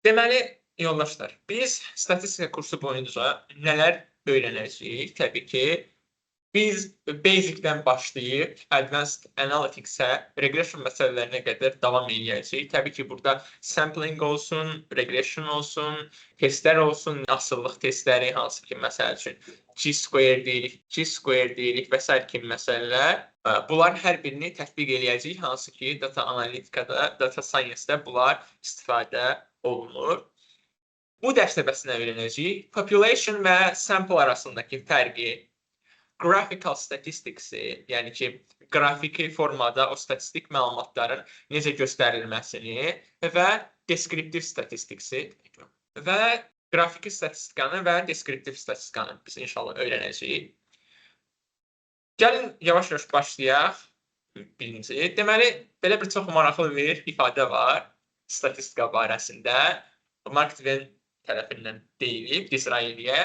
Deməli, yoldaşlar, biz statistika kursu boyunca nələr öyrənəcəyik? Təbii ki, biz basic-dən başlayıb advanced analytics-ə, regression məsələlərinə qədər davam eləyəcəyik. Təbii ki, burada sampling olsun, regression olsun, testlər olsun, asıllıq testləri, hansı ki, məsəl üçün G-square deyirik və s. kimi məsələlər. Bunların hər birini tətbiq eləyəcəyik, hansı ki, data analitikada, data science-də bunlar istifadə olunur. Bu dərs növbəsində öyrənəcəyik. Population və sample arasındakı fərqi, graphical statistics-i, yəni ki, qrafiki formada o statistik məlumatların necə göstərilməsini və deskriptiv statistics-i və qrafiki statistikanı və deskriptiv statistikanı biz inşallah öyrənəcəyik. Gəlin yavaş-yavaş başlayaq. Birinci, deməli, belə bir çox maraqlı bir ifadə var statistika barəsində. Mark Twain tərəfindən deyilib İsrailliyə.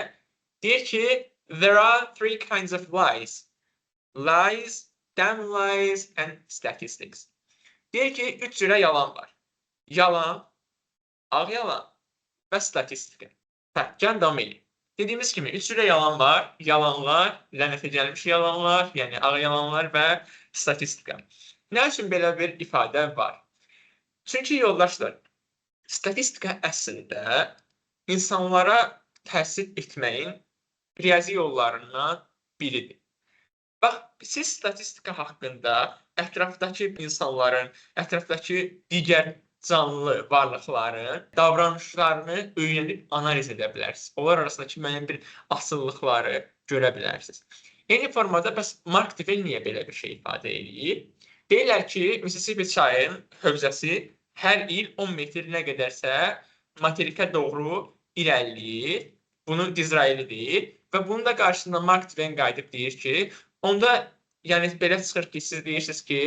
Deyir ki, there are three kinds of lies. Lies, damn lies and statistics. Deyir ki, 3 cürə yalan var. Yalan, ağ yalan və statistika. Gəlin davam edin. Dediyimiz kimi 3 cürə yalan var. Yalanlar, lənətə gəlmiş yalanlar, yəni ağ yalanlar və statistika. Nə üçün belə bir ifadə var? Çünki yoldaşlar, statistika əslində insanlara təsir etməyin riyazi yollarından biridir. Bax, siz statistika haqqında ətrafdakı insanların, ətrafdakı digər canlı varlıqların davranışlarını öyrənib analiz edə bilərsiniz. Onlar arasındakı müəyyən bir asıllıqları görə bilərsiniz. Eyni formada bəs Mark Twain niyə belə bir şey ifadə edir? Deyirlər ki, Mississippi çayının hövzəsi hər il 10 metr nə qədərsə materikə doğru irəliləyir. Bunu Dizraeli deyir və bunun da qarşısında Mark Twain qayıdıb deyir ki, onda yəni belə çıxır ki, siz deyirsiniz ki,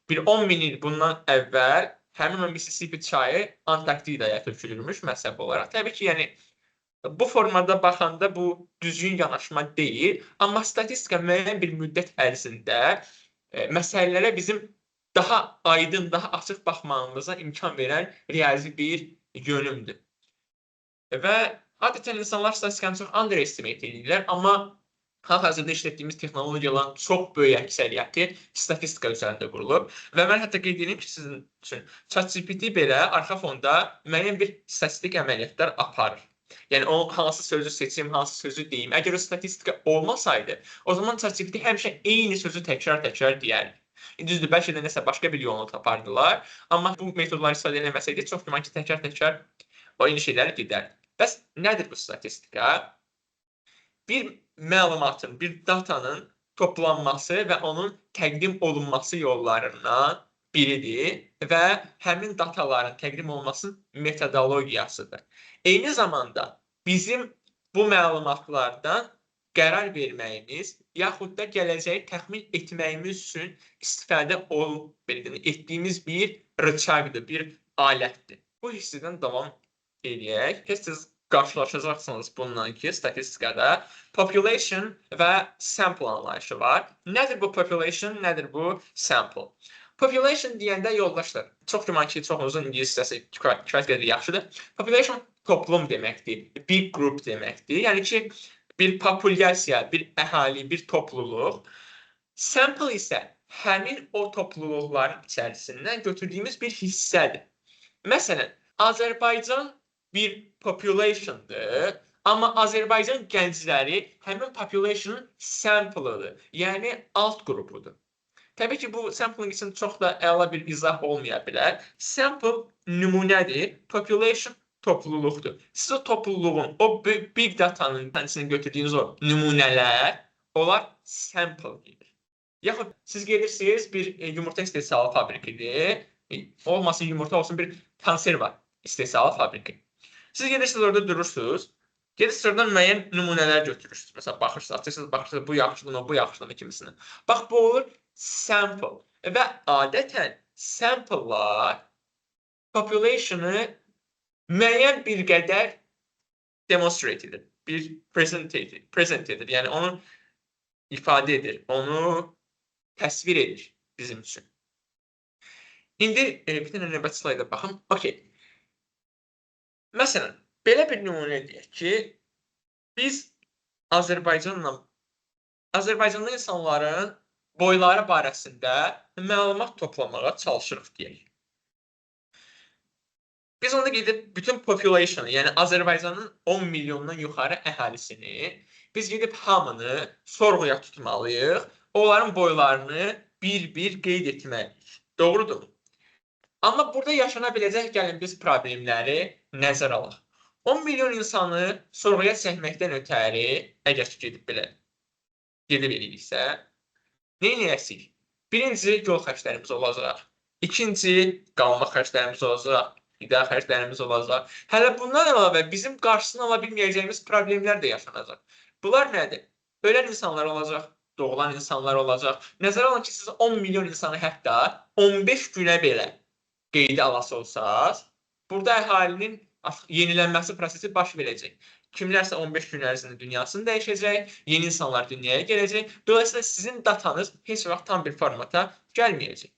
bir 10.000 il bundan əvvəl həmin o Mississippi çayı Antarktidaya tökülürmüş məsəl olaraq. Təbii ki, yəni bu formada baxanda bu düzgün yanaşma deyil, amma statistika müəyyən bir müddət ərzində məsələlərə bizim daha aydın, daha açıq baxmağımıza imkan verən riyazi bir yönümdür. Və adətən insanlar statistikanı çox underestimate edirlər, amma hal-hazırda işlətdiyimiz texnologiyaların çox böyük əksəriyyəti statistika üzərində qurulub və mən hətta qeyd edeyim ki, sizin üçün ChatGPT belə arxa fonda müəyyən bir statistik əməliyyatlar aparır. Yəni o hansı sözü seçim, hansı sözü deyim. Əgər o statistika olmasaydı, o zaman ChatGPT həmişə eyni sözü təkrar deyərdi. Düzdür, bəlkə də nəsə başqa bir yolunu tapardılar, amma bu metodları istifadə eləməsəydi, çox güman ki, təkrar o eyni şeyləri gedərdi. Bəs nədir bu statistika? Bir məlumatın, bir datanın toplanması və onun təqdim olunması yollarından biridir və həmin dataların təqdim olunmasının metodologiyasıdır. Eyni zamanda bizim bu məlumatlardan qərar verməyimiz, yaxud da gələcəyi təxmin etməyimiz üçün istifadə etdiyimiz bir rıçaqdır, bir alətdir. Bu hissədən davam eləyək. Siz qarşılaşacaqsınız bundan ki, statistikada population və sample anlayışı var. Nədir bu population, nədir bu sample? Population deyəndə yoldaşlar, çox güman ki, çoxunuzun ingiliscəsi kifayət qədər yaxşıdır. Population toplum deməkdir, big group deməkdir. Yəni ki, bir populyasiya, bir əhali, bir topluluq. Sample isə həmin o topluluqların içərisindən götürdüyümüz bir hissədir. Məsələn, Azərbaycan bir population'dır, amma Azərbaycan gəncləri həmin population'ın sample'ıdır, yəni alt qrupudur. Təbii ki, bu sampling üçün çox da əla bir izah olmaya bilər. Sample nümunədir, population topluluqdur. Siz o topluluğun, o big datanın içində götürdüyünüz o nümunələr, onlar sample gedir. Yaxud siz gedirsiniz, bir yumurta istehsalı fabrikidir, olmasın yumurta olsun bir konserva istehsalı fabriki. Siz gedirsiniz orada durursunuz, gedirsiniz oradan müəyyən nümunələr götürürsünüz. Məsələn, baxırsınız, bu yaxşılığına, bu yaxşılığına kimisini. Bax, bu olur sample və adətən sample'lar population'ı müəyyən bir qədər demonstrate edir, bir present edir, yəni onu ifadə edir, onu təsvir edir bizim üçün. İndi bir dənə növbəti slayda baxın. Okay. Məsələn, belə bir nümunə deyək ki, biz Azərbaycanda insanların boyları barəsində məlumat toplamağa çalışırıq deyək. Biz onda gedib bütün population'ı, yəni Azərbaycanın 10 milyondan yuxarı əhalisini biz gedib hamını sorğuya tutmalıyıq, onların boylarını bir-bir qeyd etməliyik. Doğrudur. Amma burada yaşana biləcək gəlin biz problemləri nəzərə alaq. 10 milyon insanı sorğuya çəkməkdən ötəri, əgər gedib belə gedib eləyiriksə, nə edəcəyik? Birinci, yol xərclərimiz olacaq. İkinci, qalma xərclərimiz olacaq. İqta xərclərimiz olacaq. Hələ bundan əlavə bizim qarşısını ala bilməyəcəyimiz problemlər də yaşanacaq. Bunlar nədir? Ölən insanlar olacaq, doğulan insanlar olacaq. Nəzərə alın ki, siz 10 milyon insanı hətta 15 günə belə qeydə alası olsanız, burada əhalinin yenilənməsi prosesi baş verəcək. Kimlərsə 15 gün ərzində dünyasını dəyişəcək, yeni insanlar dünyaya gələcək. Dolayısıyla sizin datanız heç vaxt tam bir formata gəlməyəcək.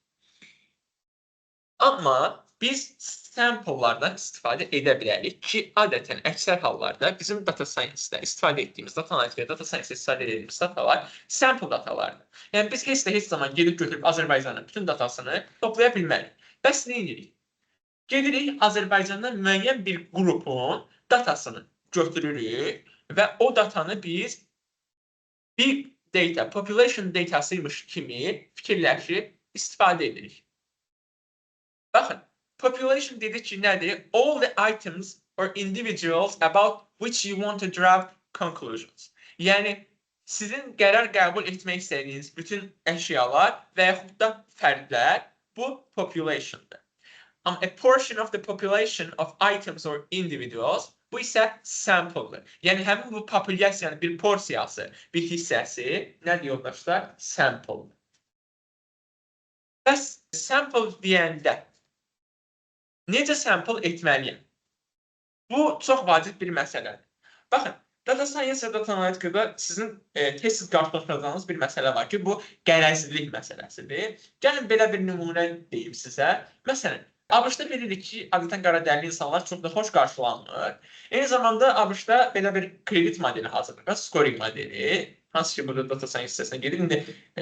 Amma biz sample'lardan istifadə edə bilərik ki, adətən əksər hallarda bizim data science-də istifadə etdiyimiz, data analitikdə, data science-də istifadə etdiyimiz datalar sample datalardır. Yəni biz heç zaman gedib götürüb Azərbaycanın bütün datasını toplaya bilmərik. Bəs nə edirik? Gedirik Azərbaycandan müəyyən bir qrupun datasını götürürük və o datanı biz big data, population datasıymış kimi fikirləşib istifadə edirik. Baxın, population dedik ki, nədir? All the items or individuals about which you want to draw conclusions. Yəni, sizin qərar qəbul etmək istədiyiniz bütün əşyalar və yaxud da fərdlər bu population'dır. A portion of the population of items or individuals, bu isə sample'dır. Yəni, həmin bu populyasiyanın bir porsiyası, bir hissəsi, nədir yoldaşlar? Sample'dır. Bəs sample deyəndə, necə sample etməliyəm? Bu, çox vacib bir məsələdir. Baxın, data science və data analitikada sizin tez-tez qarşılaşacağınız bir məsələ var ki, bu qərəzlilik məsələsidir. Gəlin, belə bir nümunə deyim sizə. Məsələn, ABŞ-da bilirik ki, adətən qaradərli insanlar çox da xoş qarşılanmır. Eyni zamanda ABŞ-da belə bir kredit modeli hazırlanır, scoring modeli. Hansı ki, burada data science hissəsinə gedir. İndi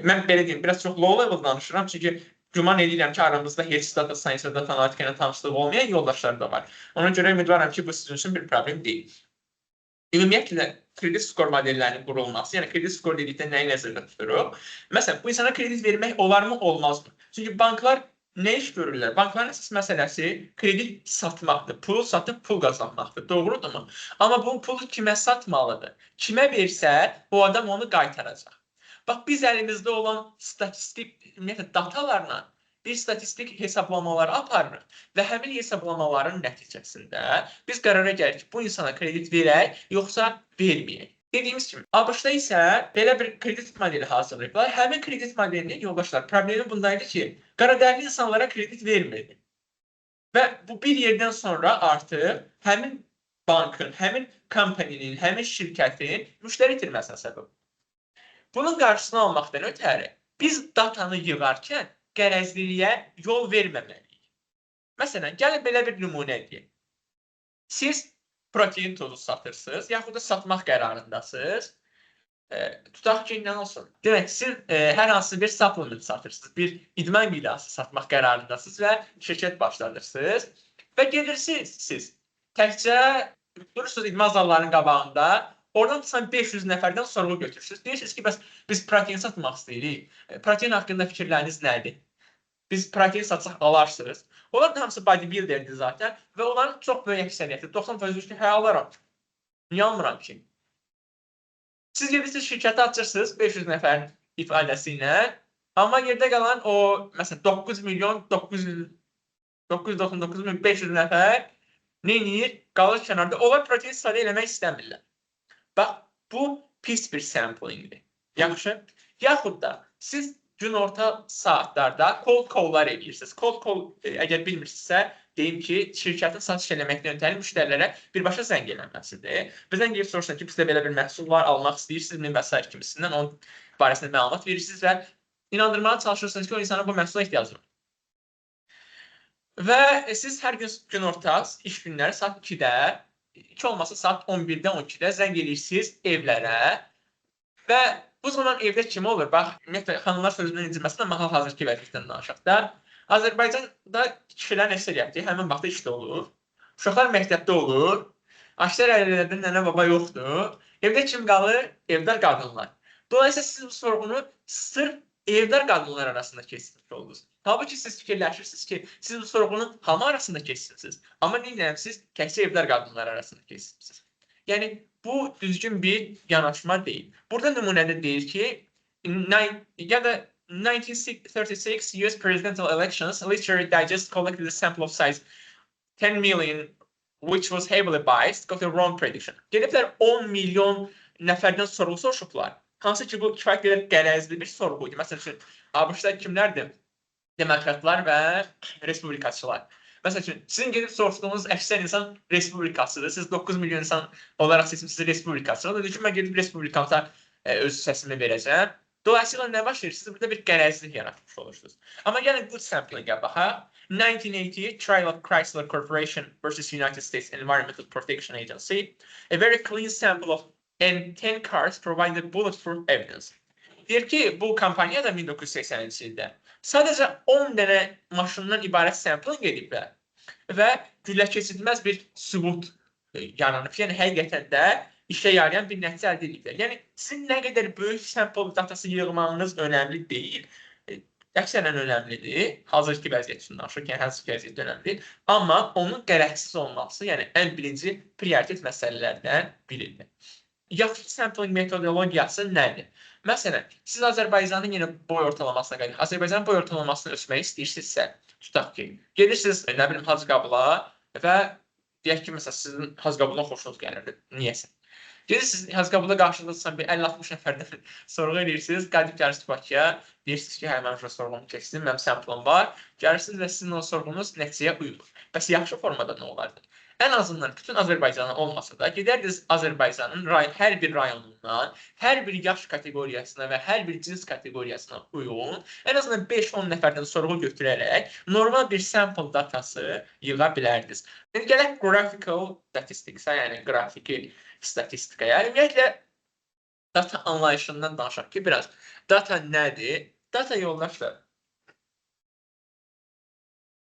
mən belə deyim, biraz çox low level danışıram, çünki güman edirəm ki, aramızda heç data science və data analitika ilə tanışlığı olmayan yoldaşlar da var. Ona görə ümidvaram ki, bu sizin üçün bir problem deyil. Ümumiyyətlə, kredit skor modellərinin qurulması, yəni kredit skor dedikdə nəyi nəzərdə tuturuq? Məsələn, bu insana kredit vermək olarmı, olmazmı? Çünki banklar nə iş görürlər? Bankların əsas məsələsi kredit satmaqdır. Pulu satıb pul qazanmaqdır. Doğrudurmu? Amma bu pulu kimə satmalıdır? Kimə versə, bu adam onu qaytaracaq. Bax, biz əlimizdə olan statistik datalarla bir statistik hesablamaları aparırıq və həmin hesablamaların nəticəsində biz qərara gəlirik ki, bu insana kredit verək, yoxsa verməyək. Dediyimiz kimi, ABŞ-da isə belə bir kredit modeli hazırlayıblar. Həmin kredit modelinin yoldaşlar, problemi bundaydı ki, qaradərli insanlara kredit vermirdi. Və bu bir yerdən sonra artıq həmin bankın, həmin kompaninin, həmin şirkətin müştəri itirməsinə səbəb. Bunun qarşısını almaqdan ötəri biz datanı yığarkən qərəzliliyə yol verməməliyik. Məsələn, gəlin belə bir nümunə edək. Siz protein tozu satırsınız, yaxud da satmaq qərarındasınız. Tutaq ki, nə olsun? Demək, siz hər hansı bir supplement satırsınız, bir idman qidası satmaq qərarındasınız və şirkət başladırsınız. Və gedirsiniz siz, təkcə durursunuz idman zallarının qabağında, oradan tutsan 500 nəfərdən sorğu götürürsünüz. Deyirsiniz ki, bəs biz protein satmaq istəyirik. Protein haqqında fikirləriniz nədir? Biz protein satsaq alarsınız. Onlar da hamısı bodybuilderdir zaten və onların çox böyük əksəriyyəti, 90% ki, hə alaram. Niyə almıram ki? Siz gedirsiniz, şirkəti açırsınız 500 nəfərin ifadəsi ilə, amma yerdə qalan o, məsələn, 9 milyon 999 min 500 nəfər nə edir? Qalır kənarda. Onlar protein istifadə eləmək istəmirlər. Bax, bu pis bir samplingdir. Yaxşı. Yaxud da siz gün orta saatlarda cold call-lar edirsiniz. Cold call, əgər bilmirsinizsə, deyim ki, şirkətin satış eləməkdən ötəri müştərilərə birbaşa zəng eləməsidir. Bizdən gəlib soruşsan ki, bizdə belə bir məhsul var, almaq istəyirsinizmi və s. kimisindən onun barəsində məlumat verirsiniz və inandırmağa çalışırsınız ki, o insana bu məhsula ehtiyacı var. Və siz hər gün günorta iş günləri saat 2-də, heç olmasa saat 11-dən 12-də zəng edirsiniz evlərə və bu zaman evdə kim olur? Bax, ümumiyyətlə xanımlar sözündən inciməsin, amma hal-hazırki vəziyyətdən danışaq da. Azərbaycanda kişilər əksəriyyəti həmin vaxtda işdə olur. Uşaqlar məktəbdə olur. Aşlar ailələrdə nənə baba yoxdur. Evdə kim qalır? Evdar qadınlar. Dolayısıyla siz bu sorğunu sırf evdar qadınlar arasında keçirmiş oldunuz. Halbuki siz fikirləşirsiniz ki, siz bu sorğunu hamı arasında keçirsiniz. Amma neyləmişsiniz? Təkcə evdar qadınlar arasında keçirsiniz. Yəni, bu düzgün bir yanaşma deyil. Burada nümunədə deyir ki, ya da 1936 US presidential elections, Literary Digest collected a sample of size 10 million, which was heavily biased, got a wrong prediction. Gediblər 10 milyon nəfərdən sorğu soruşublar. Hansı ki, bu kifayət qədər qərəzli bir sorğuydu. Məsəl üçün, ABŞ-da kimlərdir? Demokratlar və respublikaçılar. Məsəl üçün, sizin gedib soruşduğunuz əksər insan respublikaçıdır. Siz 9 milyon insan olaraq seçmişsiniz respublikaçı. Ona ki, mən gedib respublikamıza öz səsimi verəcəm. Dolayısıyla nə baş verir? Siz burada bir qərəzlik yaratmış olursunuz. Amma gəlin good sampling-ə baxaq. 1980 trial of Chrysler Corporation versus United States Environmental Protection Agency. A very clean sample of 10 cars provided bulletproof evidence. Deyir ki, bu kampanya da 1980-ci ildə sadəcə 10 dənə maşından ibarət sampling ediblər və güllə keçirilməz bir sübut yaranıb. Yəni, həqiqətən də işə yarayan bir nəticə əldə ediblər. Yəni, sizin nə qədər böyük sample datası yığmağınız önəmli deyil. Əksərən önəmlidir. Hazırki vəziyyət üçün danışırıq, yəni hazırki vəziyyət önəmlidir. Amma onun qərəzsiz olması, yəni ən birinci prioritet məsələlərdən biridir. Yaxşı sampling metodologiyası nədir? Məsələn, siz Azərbaycanın yenə boy ortalamasına qayıdın. Azərbaycanın boy ortalamasını ölçmək istəyirsinizsə, tutaq ki, gedirsiniz, nə bilim, Hacıqabula və deyək ki, məsələn, sizin Hacıqabula xoşunuz gəlirdi. Niyəsə? Gedirsiniz, Hacıqabula qarşınızda bir 50-60 nəfərdən sorğu edirsiniz, qayıdıb gəlirsiniz Bakıya, deyirsiniz ki, hə, mən sorğumu keçdim, mənim sample'ım var. Gəlirsiniz və sizin o sorğunuz nəticəyə uyulur. Bəs yaxşı formada nə olardı? Ən azından bütün Azərbaycanın olmasa da, gedərdiniz Azərbaycanın hər bir rayonundan, hər bir yaş kateqoriyasına və hər bir cins kateqoriyasına uyğun, ən azından 5-10 nəfərdən sorğu götürərək normal bir sample datası yığa bilərdiniz. Gələk graphical statistics-a, yəni qrafiki statistikaya. Ümumiyyətlə, data anlayışından danışaq ki, biraz data nədir? Data yoldaşlar,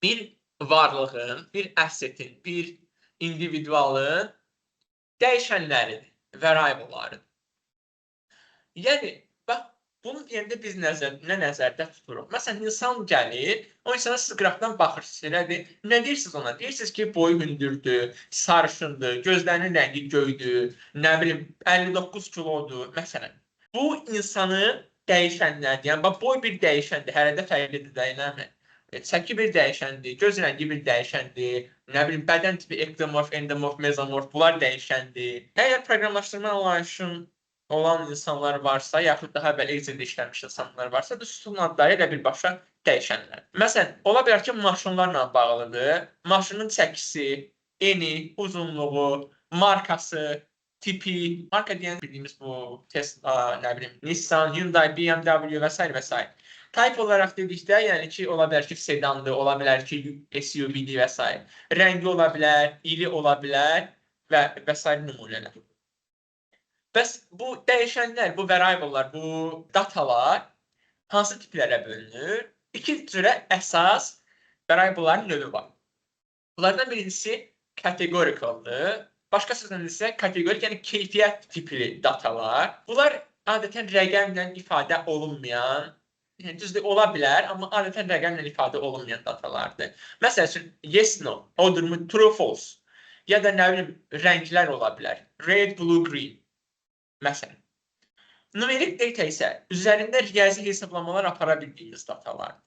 bir varlığın, bir assetin, bir individualın dəyişənləridir, variable'larıdır. Yəni, bax, bunu deyəndə biz nəzərdə tuturuq. Məsələn, insan gəlir, o insana siz qrafdan baxırsınız, elədir. Nə deyirsiniz ona? Deyirsiniz ki, boyu hündürdür, sarışındır, gözlərinin rəngi göydür, nə bilim, 59 kilodur, məsələn. Bu insanın dəyişənlərdir. Yəni, bax, boy bir dəyişəndir, hər də fərqlidir də, eləmi? Çəki bir dəyişəndir, göz rəngi bir dəyişəndir, nə bilim, bədən tipi ektomorf, endomorf, mezomorf, bunlar dəyişəndir. Əgər proqramlaşdırma anlayışın olan insanlar varsa, yaxud daha belə Excel'də işləmiş insanlar varsa, da sütun adları ilə birbaşa dəyişənlər. Məsələn, ola bilər ki, maşınlarla bağlıdır. Maşının çəkisi, eni, uzunluğu, markası, tipi, marka deyən bildiyimiz bu Tesla, nə bilim, Nissan, Hyundai, BMW və s. və s. Type olaraq dedikdə, yəni ki, ola bilər ki, sedandır, ola bilər ki, SUV-dir və s. Rəngi ola bilər, iri ola bilər və s. nümunələr. Bəs bu dəyişənlər, bu variable'lar, bu datalar hansı tiplərə bölünür? İki cürə əsas variable'ların növü var. Bunlardan birincisi categorical'dır. Başqa sözlə isə kategorik, yəni keyfiyyət tipli datalar. Bunlar adətən rəqəmlə ifadə olunmayan, düzdür, ola bilər, amma adətən rəqəmlə ifadə olunmayan datalardır. Məsəl üçün, yes, no, odurmu, true, false. Ya da nə bilim, rənglər ola bilər. Red, blue, green. Məsələn. Numerik data isə üzərində riyazi hesablamalar apara bildiyimiz datalardır.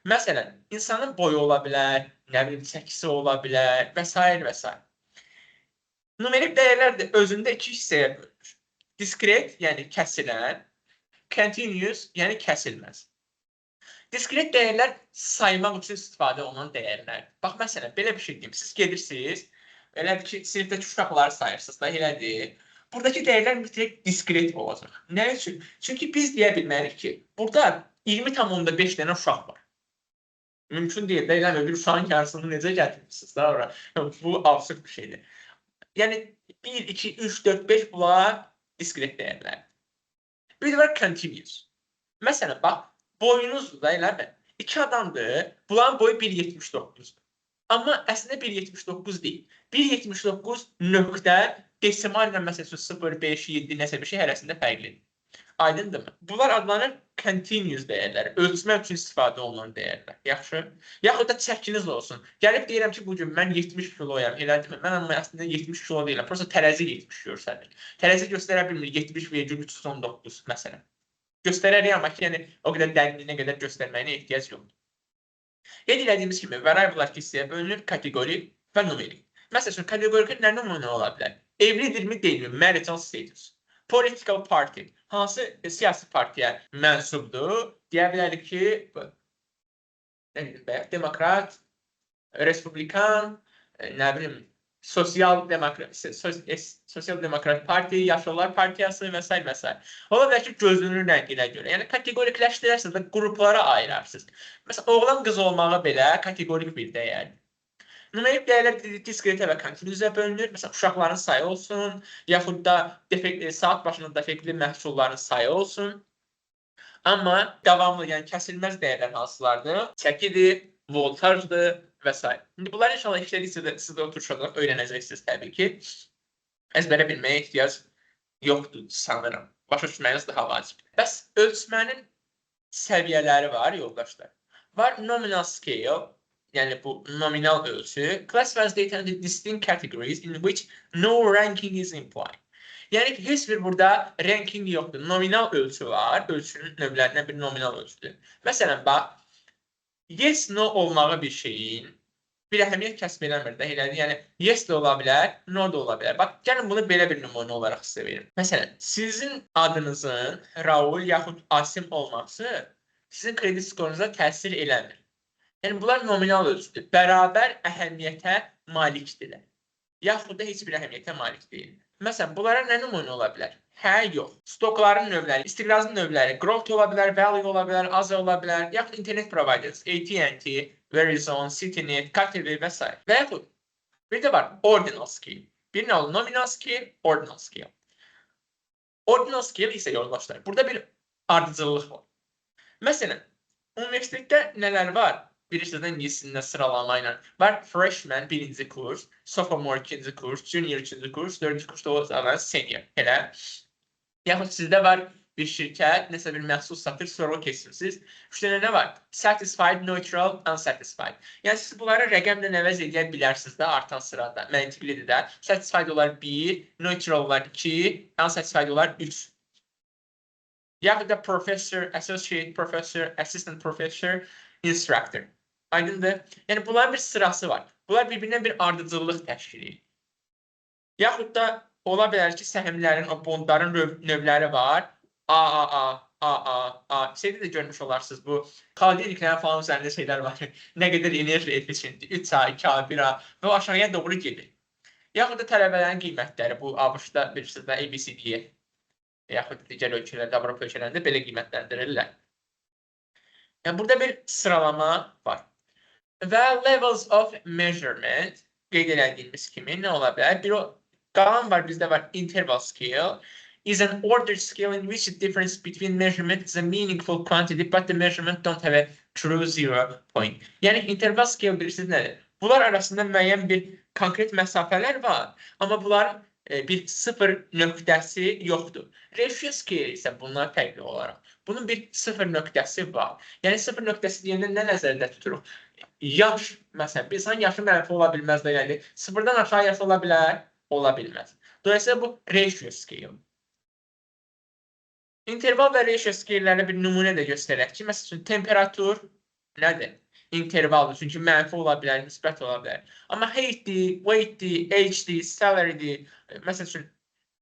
Məsələn, insanın boyu ola bilər, nə bilim, çəkisi ola bilər və s. və s. Numerik dəyərlər də özündə iki hissəyə bölünür. Discrete, yəni kəsilən, continuous, yəni kəsilməz. Discrete dəyərlər saymaq üçün istifadə olunan dəyərlərdir. Bax, məsələn, belə bir şey deyim. Siz gedirsiniz, elədir ki, sinifdəki uşaqları sayırsınız da, elədir. Buradakı dəyərlər mütləq discrete olacaq. Nə üçün? Çünki biz deyə bilmərik ki, burada 20,5 dənə uşaq var. Mümkün deyil də, yəni bir uşağın yarısını necə gətirmisiniz də ora? Bu absurd bir şeydir. Yəni 1, 2, 3, 4, 5 bunlar diskret dəyərlər. Bir də var continuous. Məsələn, bax, boyunuzdur da, eləmi? 2 adamdır, bunların boyu 1.79-dur. Amma əslində 1.79 deyil. 1.79 nöqtə desimallə məsələn 0, 5, 7 nəsə bir şey hərəsində fərqlidir. Aydındırmı? Bunlar adlanır continuous dəyərləri. Ölçmək üçün istifadə olunan dəyərlər. Yaxşı. Yaxud da çəkiniz olsun. Gəlib deyirəm ki, bugün mən 70 kiloyam. Elədimi? Mən amma əslində 70 kilo deyiləm. Prosta tərəzi 70 göstərir. Tərəzi göstərə bilmir 70,319 məsələn. Göstərərik amma ki, yəni o qədər dərinliyinə qədər göstərməyinə ehtiyac yoxdur. Qeyd etdiyimiz kimi variablelar hissəyə bölünür, kateqorik və numerik. Məsələn, kateqorik nə nümunə ola bilər? Evlidirmi, deyilmi? Marital status. Political party. Hansı siyasi partiyə mənsubdur? Deyə bilərik ki, demokrat, respublikan, nə bilim, sosial demokrat parti, yaşlılar partiyası və s. və s. Ola bilər ki, gözünün rənginə görə. Yəni kateqorikləşdirirsiniz və qruplara ayırarsınız. Məsələn, oğlan qız olmağı belə kateqorik bir dəyərdir. Numerik dəyərlər diskrete və kontinuusa bölünür. Məsələn, uşaqların sayı olsun, yaxud da saat başında defektli məhsulların sayı olsun. Amma davamlı, yəni kəsilməz dəyərlər hansılardır? Çəkidir, voltajdır və s. İndi bunları inşallah işlədikcə siz də oturuşada öyrənəcəksiniz təbii ki. Əzbərə bilməyə ehtiyac yoxdur sanırım. Başa düşməyiniz daha vacibdir. Bəs ölçmənin səviyyələri var, yoldaşlar. Var nominal scale, yəni bu nominal ölçü. Classifies data into distinct categories in which no ranking is implied. Yəni ki, heç bir burada ranking yoxdur. Nominal ölçü var. Ölçünün növlərindən bir nominal ölçüdür. Məsələn, bax, yes, no olmağı bir şeyin bir əhəmiyyət kəsb eləmir də, elədir. Yəni, yes də ola bilər, no da ola bilər. Bax, gəlin bunu belə bir nümunə olaraq sizə verim. Məsələn, sizin adınızın Raul yaxud Asim olması sizin kredit skorunuza təsir eləmir. Yəni, bunlar nominal ölçüdür. Bərabər əhəmiyyətə malikdirlər. Yaxud da heç bir əhəmiyyətə malik deyildir. Məsələn, bunlara nə nümunə ola bilər? Hə, yox. Stokların növləri, istiqrazın növləri, growth ola bilər, value ola bilər, az ola bilər, yaxud internet providers, AT&T, Verizon, CityNet, KTV və s. Və yaxud bir də var ordinal scale. Bir nə olur? Nominal scale, ordinal scale. Ordinal scale isə yoldaşlar, burada bir ardıcıllıq var. Məsələn, universitetdə nələr var? Birinci ingilisində sıralama ilə var. Freshman birinci kurs, sophomore ikinci kurs, junior ikinci kurs, dördüncü kursda olan senior. Elə. Yaxud sizdə var bir şirkət, nəsə bir məhsul satır, sonra o keçirsiniz. Üç dənə nə var? Satisfied, neutral, unsatisfied. Yəni siz bunları rəqəmlə əvəz edə bilərsiniz də artan sırada. Məntiqlidir də. Satisfied olar 1, neutral olar 2, unsatisfied olar 3. Yaxud da professor, associate professor, assistant professor, instructor. Aydındır. Yəni bunların bir sırası var. Bunlar bir-birindən bir ardıcıllıq təşkil edir. Yaxud da ola bilər ki, səhmlərin, o bondların növləri var. AAA. Şeydə də görmüş olarsınız bu. Kaldeniklərin falan üzərində şeylər var. Nə qədər enerji efficientdir. 3A, 2A, 1A və aşağıya doğru gedir. Yaxud da tələbələrin qiymətləri. Bu ABŞ-da bilirsiniz də ABCD-yə. Yaxud da digər ölkələrdə, Avropa ölkələrində belə qiymətləndirirlər. Yəni, burada bir sıralama var. Və levels of measurement qeyd edildiyimiz kimi nə ola bilər? Bir qalan var, bizdə var interval scale. Is an ordered scale in which the difference between measurement is a meaningful quantity, but the measurement don't have a true zero point. Yəni, interval scale bilirsiniz nədir? Bunlar arasında müəyyən bir konkret məsafələr var, amma bunların bir sıfır nöqtəsi yoxdur. Ratio scale isə bundan fərqli olaraq. Bunun bir sıfır nöqtəsi var. Yəni, sıfır nöqtəsi deyəndə nə nəzərdə tuturuq? Yaş, məsələn, bir insan yaşı mənfi ola bilməz də, yəni, sıfırdan aşağı yaş ola bilər, ola bilməz. Dolayısıyla bu ratio scale. İnterval və ratio scale-lərlə bir nümunə də göstərək ki, məsələn, temperatur nədir? İntervaldır, çünki mənfi ola bilər, müsbət ola bilər. Amma heightdir, weightdir, agedir, salarydir, məsələn,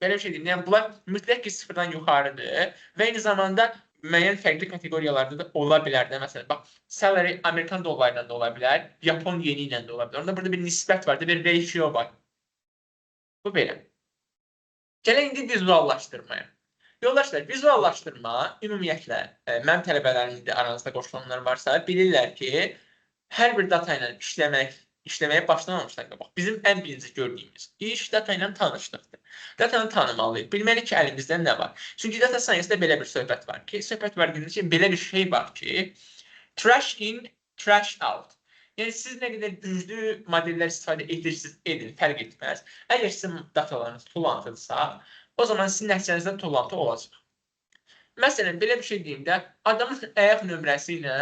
belə bir şey deyim, yəni bunlar mütləq ki, sıfırdan yuxarıdır və eyni zamanda müəyyən fərqli kateqoriyalarda da ola bilər də. Məsələn, bax, salary Amerikan dollarıyla da ola bilər, Yapon yeni ilə də ola bilər. Onda burada bir nisbət var, bir ratio var. Bu belə. Gələk indi vizuallaşdırmaya. Yoldaşlar, vizuallaşdırma ümumiyyətlə, mənim tələbələrimdə aranızda qoşulanlar varsa, bilirlər ki, hər bir data ilə işləməyə başlamamışdan qabaq bizim ən birinci gördüyümüz iş data ilə tanışlıqdır. Datanı tanımalıyıq. Bilməliyik ki, əlimizdə nə var. Çünki data science-də belə bir söhbət var ki, belə bir şey var ki, trash in, trash out. Yəni siz nə qədər güclü modellər istifadə edirsiniz, edin, fərq etməz. Əgər sizin datalarınız tullantıdırsa, o zaman sizin nəticənizdə tullantı olacaq. Məsələn, belə bir şey deyim də, adamın ayaq nömrəsi ilə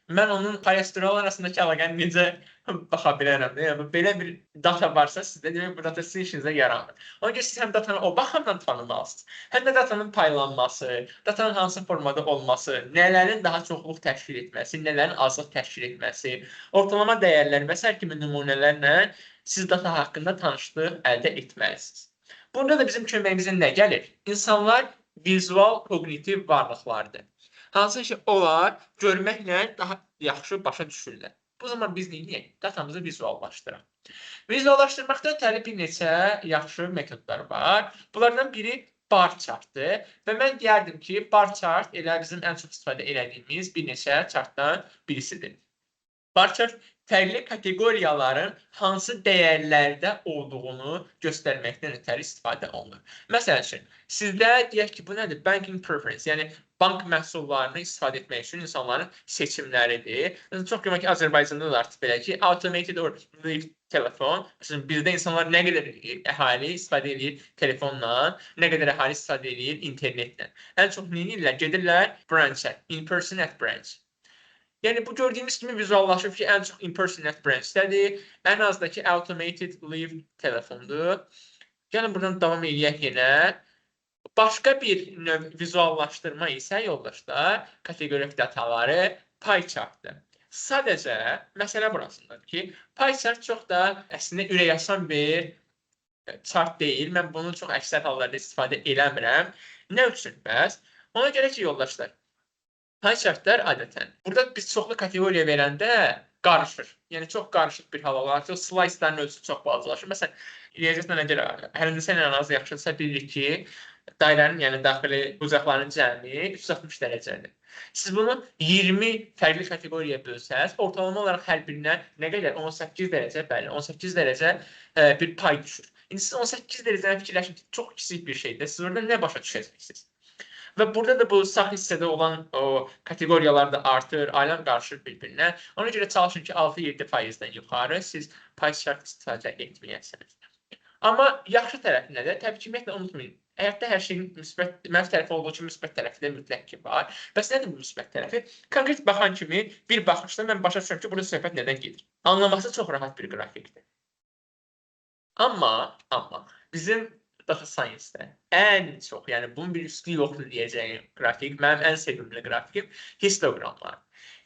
mən onun kolesterol arasındakı əlaqəni necə baxa bilərəm də. Yəni belə bir data varsa sizdə, demək bu data sizin işinizə yaramır. Ona görə siz həm datanı o baxımdan tanımalısınız, həm də datanın paylanması, datanın hansı formada olması, nələrin daha çoxluq təşkil etməsi, nələrin azlıq təşkil etməsi, ortalama dəyərlər və sair kimi nümunələrlə siz data haqqında tanışlıq əldə etməlisiniz. Burada da bizim köməyimizə nə gəlir? İnsanlar vizual koqnitiv varlıqlardır. Hansı ki, onlar görməklə daha yaxşı başa düşürlər. Bu zaman biz neyək? Datamızı vizuallaşdıraq. Vizuallaşdırmaqda ötəri bir neçə yaxşı metodlar var. Bunlardan biri bar chartdır və mən deyərdim ki, bar chart elə bizim ən çox istifadə etdiyimiz bir neçə chartdan birisidir. Bar chart fərqli kateqoriyaların hansı dəyərlərdə olduğunu göstərməkdən ötəri istifadə olunur. Məsəl üçün, sizdə deyək ki, bu nədir? Banking preference, yəni bank məhsullarını istifadə etmək üçün insanların seçimləridir. Çox güman ki, Azərbaycanda da artıq belə ki, automated or live telefon. Məsələn, bizdə insanlar nə qədər əhali istifadə edir telefonla, nə qədər əhali istifadə edir internetlə. Ən çox nə edirlər? Gedirlər branch-ə, in-person at branch. Yəni bu gördüyümüz kimi vizuallaşıb ki, ən çox in-person at branch-dədir. Ən azdakı automated live telefondur. Gəlin buradan davam edək yenə. Başqa bir növ vizuallaşdırma isə yoldaşlar, kateqorik dataları pie chartdır. Sadəcə məsələ burasındadır ki, pie chart çox da əslində ürəkaçan bir chart deyil. Mən bunu çox əksər hallarda istifadə eləmirəm. Nə üçün bəs? Ona görə ki, yoldaşlar, pie chartlar adətən. Burada biz çoxlu kateqoriya verəndə qarışır. Yəni çox qarışıq bir hal olar ki, slice'ların ölçüsü çox balacalaşır. Məsələn, riyaziyyatla nə görə əlinizdə ən az yaxşıdırsa bilirik ki, dairənin, yəni daxili bucaqların cəmi 360 dərəcədir. Siz bunu 20 fərqli kateqoriyaya bölsəz, ortalama olaraq hər birinə nə qədər? 18 dərəcə, bəli, 18 dərəcə bir pay düşür. İndi siz 18 dərəcəni fikirləşin ki, çox kiçik bir şeydir. Siz orada nə başa düşəcəksiniz? Və burada da bu sağ hissədə olan o kateqoriyalar da artır, ailəm qarışır bir-birinə. Ona görə çalışın ki, 6-7%-dən yuxarı siz pay chart istifadə etməyəsiniz. Amma yaxşı tərəfi nədir? Təbii ki, ümumiyyətlə unutmayın. Həyatda hər şeyin mənfi tərəfi olduğu kimi müsbət tərəfi də mütləq ki var. Bəs nədir bu müsbət tərəfi? Konkret baxan kimi bir baxışda mən başa düşürəm ki, burada söhbət nədən gedir? Anlaması çox rahat bir qrafikdir. Amma bizim data science-də ən çox, yəni bunun bir üstü yoxdur deyəcəyim qrafik, mənim ən sevimli qrafikim histogramlar.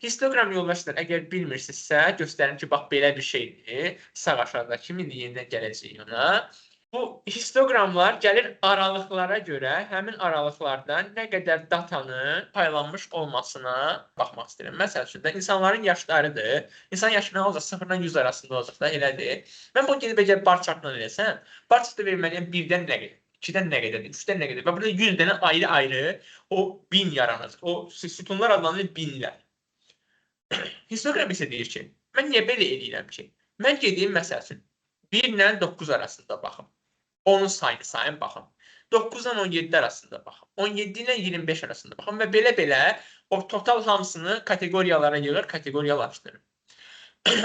Histogram yoldaşlar, əgər bilmirsinizsə, göstərim ki, bax belə bir şeydir. Sağ aşağıdakı yenidən gələcəyik ona. Bu histogramlar gəlir aralıqlara görə, həmin aralıqlardan nə qədər datanın paylanmış olmasına baxmaq istəyirəm. Məsəl üçün də insanların yaşlarıdır. İnsan yaşı nə olacaq? 0-dan 100 arasında olacaq da, elədir. Mən bunu gedib əgər bar chartla eləsəm, bar chartda verməliyəm 1-dən nə qədər, 2-dən nə qədərdir, 3-dən nə qədər. Və burada 100 dənə ayrı-ayrı o 1000 yaranacaq. O sütunlar adlanır binlər. Histogram isə deyir ki, mən niyə belə eləyirəm ki? Mən gedeyim məsəl üçün 1 ilə 9 arasında baxım. Onun sayını sayın baxın. 9-dan 17 arasında baxın. 17 ilə 25 arasında baxın və belə-belə o total hamısını kateqoriyalara yığır, kateqoriyalaşdırır.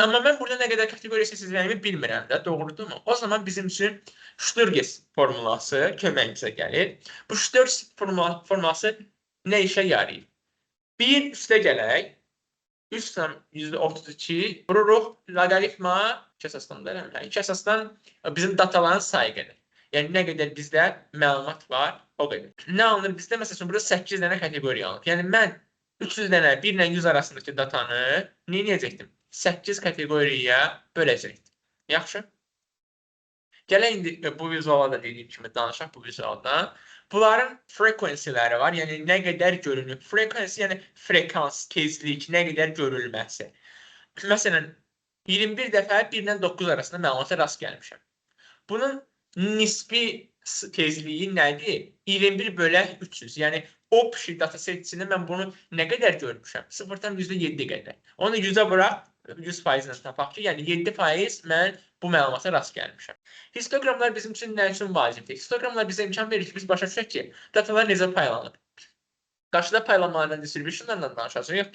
Amma mən burada nə qədər kateqoriya seçəcəyimi bilmirəm də, doğrudurmu? O zaman bizim üçün Sturges formulası köməyimizə gəlir. Bu Sturges formulası nə işə yarayır? 1 üstə gələk, 3/32 vururuq loqaritma 2 əsasdan bizim dataların sayı gəlir. Yəni nə qədər bizdə məlumat var, o qədər. Nə alınır bizdə? Məsələn, burada 8 dənə kateqoriya alınır. Yəni mən 300 dənə 1 ilə 100 arasındakı datanı nə edəcəkdim? 8 kateqoriyaya böləcəkdim. Yaxşı? Gələk indi bu vizuala da dediyim kimi danışaq bu vizualdan. Bunların frequency'ləri var, yəni nə qədər görünür. Frequency, yəni frekans, tezlik, nə qədər görülməsi. Məsələn, 21 dəfə 1 ilə 9 arasında məlumata rast gəlmişəm. Bunun nisbi tezliyi nədir? 21/300. Yəni option data setçində mən bunu nə qədər görmüşəm? 0-dan %7 qədər. Onu 100-ə bıraq, 100% tapaq ki, yəni 7% mən bu məlumata rast gəlmişəm. Histogramlar bizim üçün nə üçün vacibdir? Histogramlar bizə imkan verir ki, biz başa düşək ki, datalar necə paylanır. Qarşıda paylanmalardan, distributionlardan danışacağıq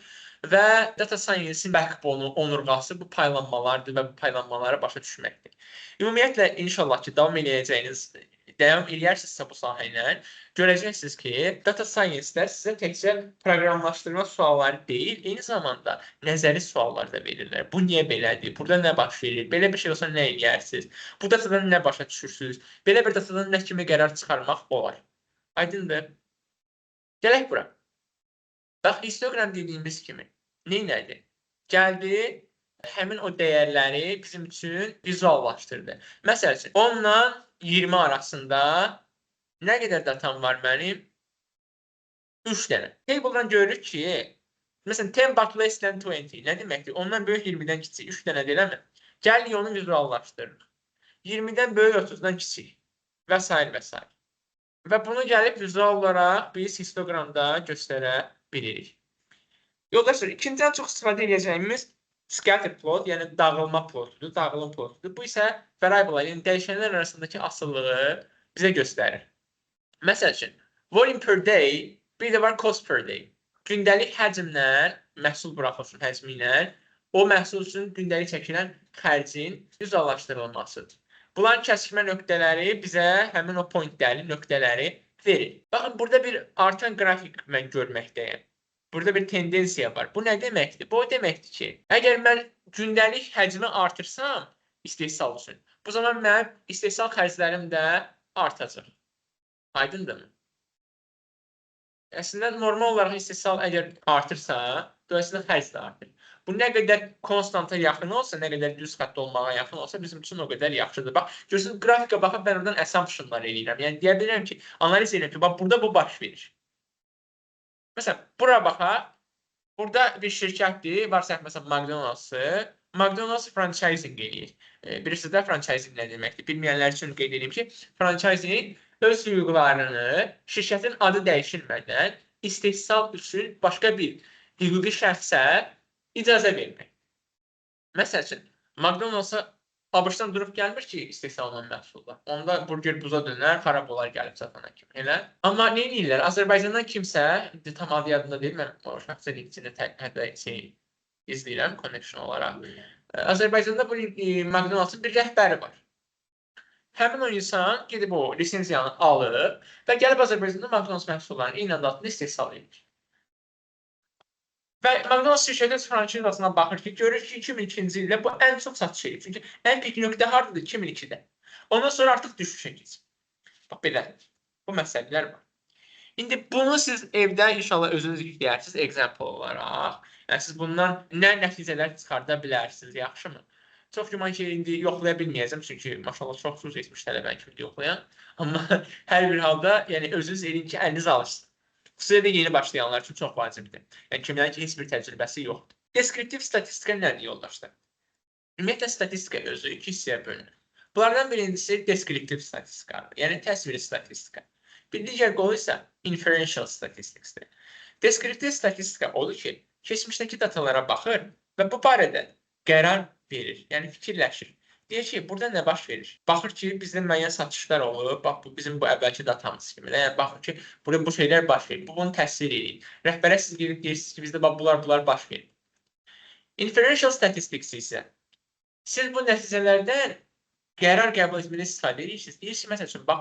və data science-in backbone-u, onurğası bu paylanmalardır və bu paylanmaları başa düşməkdir. Ümumiyyətlə, inşallah ki, davam eləyərsinizsə bu sahə ilə, görəcəksiniz ki, data science-lər sizə təkcə proqramlaşdırma sualları deyil, eyni zamanda nəzəri suallar da verirlər. Bu niyə belədir? Burada nə baş verir? Belə bir şey olsa nə edərsiniz? Bu datadan nə başa düşürsünüz? Belə bir datadan nə kimi qərar çıxarmaq olar? Aydındır? Gələk bura. Bax, histogram dediyimiz kimi neynədir? Gəldi, həmin o dəyərləri bizim üçün vizuallaşdırdı. Məsəl üçün, 10 ilə 20 arasında nə qədər datam var mənim? 3 dənə. Table'dan görürük ki, məsələn, 10 but less than 20 nə deməkdir? Ondan böyük 20-dən kiçik 3 dənə deyilmi? Gəl onu vizuallaşdırırıq. 20-dən böyük 30-dan kiçik və s. və s. Və bunu gəlib vizual olaraq biz histogramda göstərə bilirik. Yoldaşlar, ikinciden çox istifadə edəcəyimiz scatter plot, yəni dağılma plotudur, dağılım plotudur. Bu isə variable, yəni dəyişənlər arasındakı asıllığı bizə göstərir. Məsəl üçün, volume per day, bir də var cost per day. Gündəlik həcmlər, məhsul buraxılsın həcmi ilə, o məhsul üçün gündəlik çəkilən xərcin vizuallaşdırılmasıdır. Bunların kəsikmə nöqtələri bizə həmin o pointləri, nöqtələri verir. Baxın, burada bir artan qrafik mən görməkdəyim. Burada bir tendensiya var. Bu nə deməkdir? Bu o deməkdir ki, əgər mən gündəlik həcmi artırsam istehsal üçün, bu zaman mənim istehsal xərclərim də artacaq. Aydındırmı? Əslində, normal olaraq istehsal əgər artırsa, dolayısıyla xərc də artır. Bu nə qədər konstanta yaxın olsa, nə qədər düz xətt olmağa yaxın olsa, bizim üçün o qədər yaxşıdır. Bax, görürsünüz, qrafika baxıb mən oradan assumptionlar eləyirəm. Yəni, deyə bilirəm ki, analiz edirəm ki, bax, burada bu baş verir. Məsələn, bura baxaq, burada bir şirkətdir, varsa məsələn, McDonald's-ı, McDonald's franchising eləyir. Bilirsiniz də franchising nə deməkdir? Bilməyənlər üçün qeyd edeyim ki, franchising öz hüquqlarını şirkətin adı dəyişilmədən istehsal üçün başqa bir hüquqi şəxsə icazə vermək. Məsəl üçün, McDonald's-a ABŞ-dan durub gəlmir ki, istehsal olunan məhsullar. Onda burger buza dönər, xarab olar gəlib satana kimi. Elə? Amma nə edirlər? Azərbaycandan kimsə, tam adı yadında deyil, mən o şəxsə linkçini izləyirəm, connection olaraq. Azərbaycanda bu McDonald's-ın bir rəhbəri var. Həmin o insan gedib o lisenziyanı alıb və gəlib Azərbaycanda McDonald's məhsullarını eyni anda istehsal edir. Və McDonald's şirkəti fransizasına baxır ki, görür ki, 2002-ci ildə bu ən çox satış edir. Çünki ən pik nöqtə hardadır? 2002-də. Ondan sonra artıq düşüşə keçir. Bax, belə. Bu məsələlər var. İndi bunu siz evdə inşallah özünüz yükləyərsiniz example olaraq. Yəni, siz bundan nə nəticələr çıxarda bilərsiniz, yaxşımı? Çox güman ki, indi yoxlaya bilməyəcəm, çünki maşallah çox söz etmiş tələbən kimi yoxlayan. Amma hər bir halda yəni, özünüz edin ki, əliniz alışsın. Xüsusilə də yeni başlayanlar üçün çox vacibdir. Yəni, kimlərin ki, heç bir təcrübəsi yoxdur. Deskriptiv statistika nədir, yoldaşlar? Ümumiyyətlə, statistika özü iki hissəyə bölünür. Bunlardan birincisi deskriptiv statistikadır, yəni təsviri statistika. Bir digər qolu isə inferential statisticsdir. Deskriptiv statistika odur ki, keçmişdəki datalara baxır və bu barədə qərar verir, yəni fikirləşir. Deyir ki, burada nə baş verir? Baxır ki, bizdə müəyyən satışlar olur. Bax, bizim bu əvvəlki datamız kimi. Yəni, baxır ki, burada bu şeylər baş verir. Bu, bunu təsvir edir. Rəhbərə siz deyirsiniz ki, bizdə bunlar baş verir. Inferential statistics isə siz bu nəticələrdən qərar qəbul etmədə istifadə edirsiniz. Deyirsiniz, məsəl üçün, bax,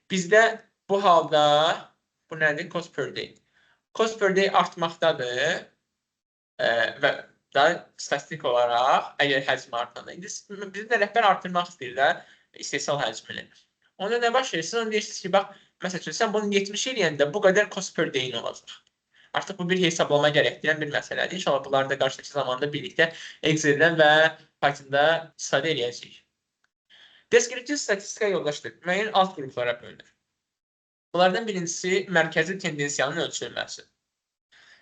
bizdə bu halda, bu nədir? Cost per day. Cost per day artmaqdadır və da statistik olaraq, əgər həcmi artanda, indi bizim də rəhbər artırmaq istəyir də istehsal həcmini. Onda nə baş verir? Siz onu deyirsiniz ki, bax, məsəl üçün, sən bunu 70 eləyəndə bu qədər cost per day olacaq. Artıq bu bir hesablama gərəkdirən bir məsələdir. İnşallah bunları da qarşıdakı zamanda birlikdə Excel-dən və Python-da istifadə edəcəyik. Deskriptiv statistika yoldaşdır, müəyyən alt qruplara bölünür. Bunlardan birincisi mərkəzi tendensiyanın ölçülməsi.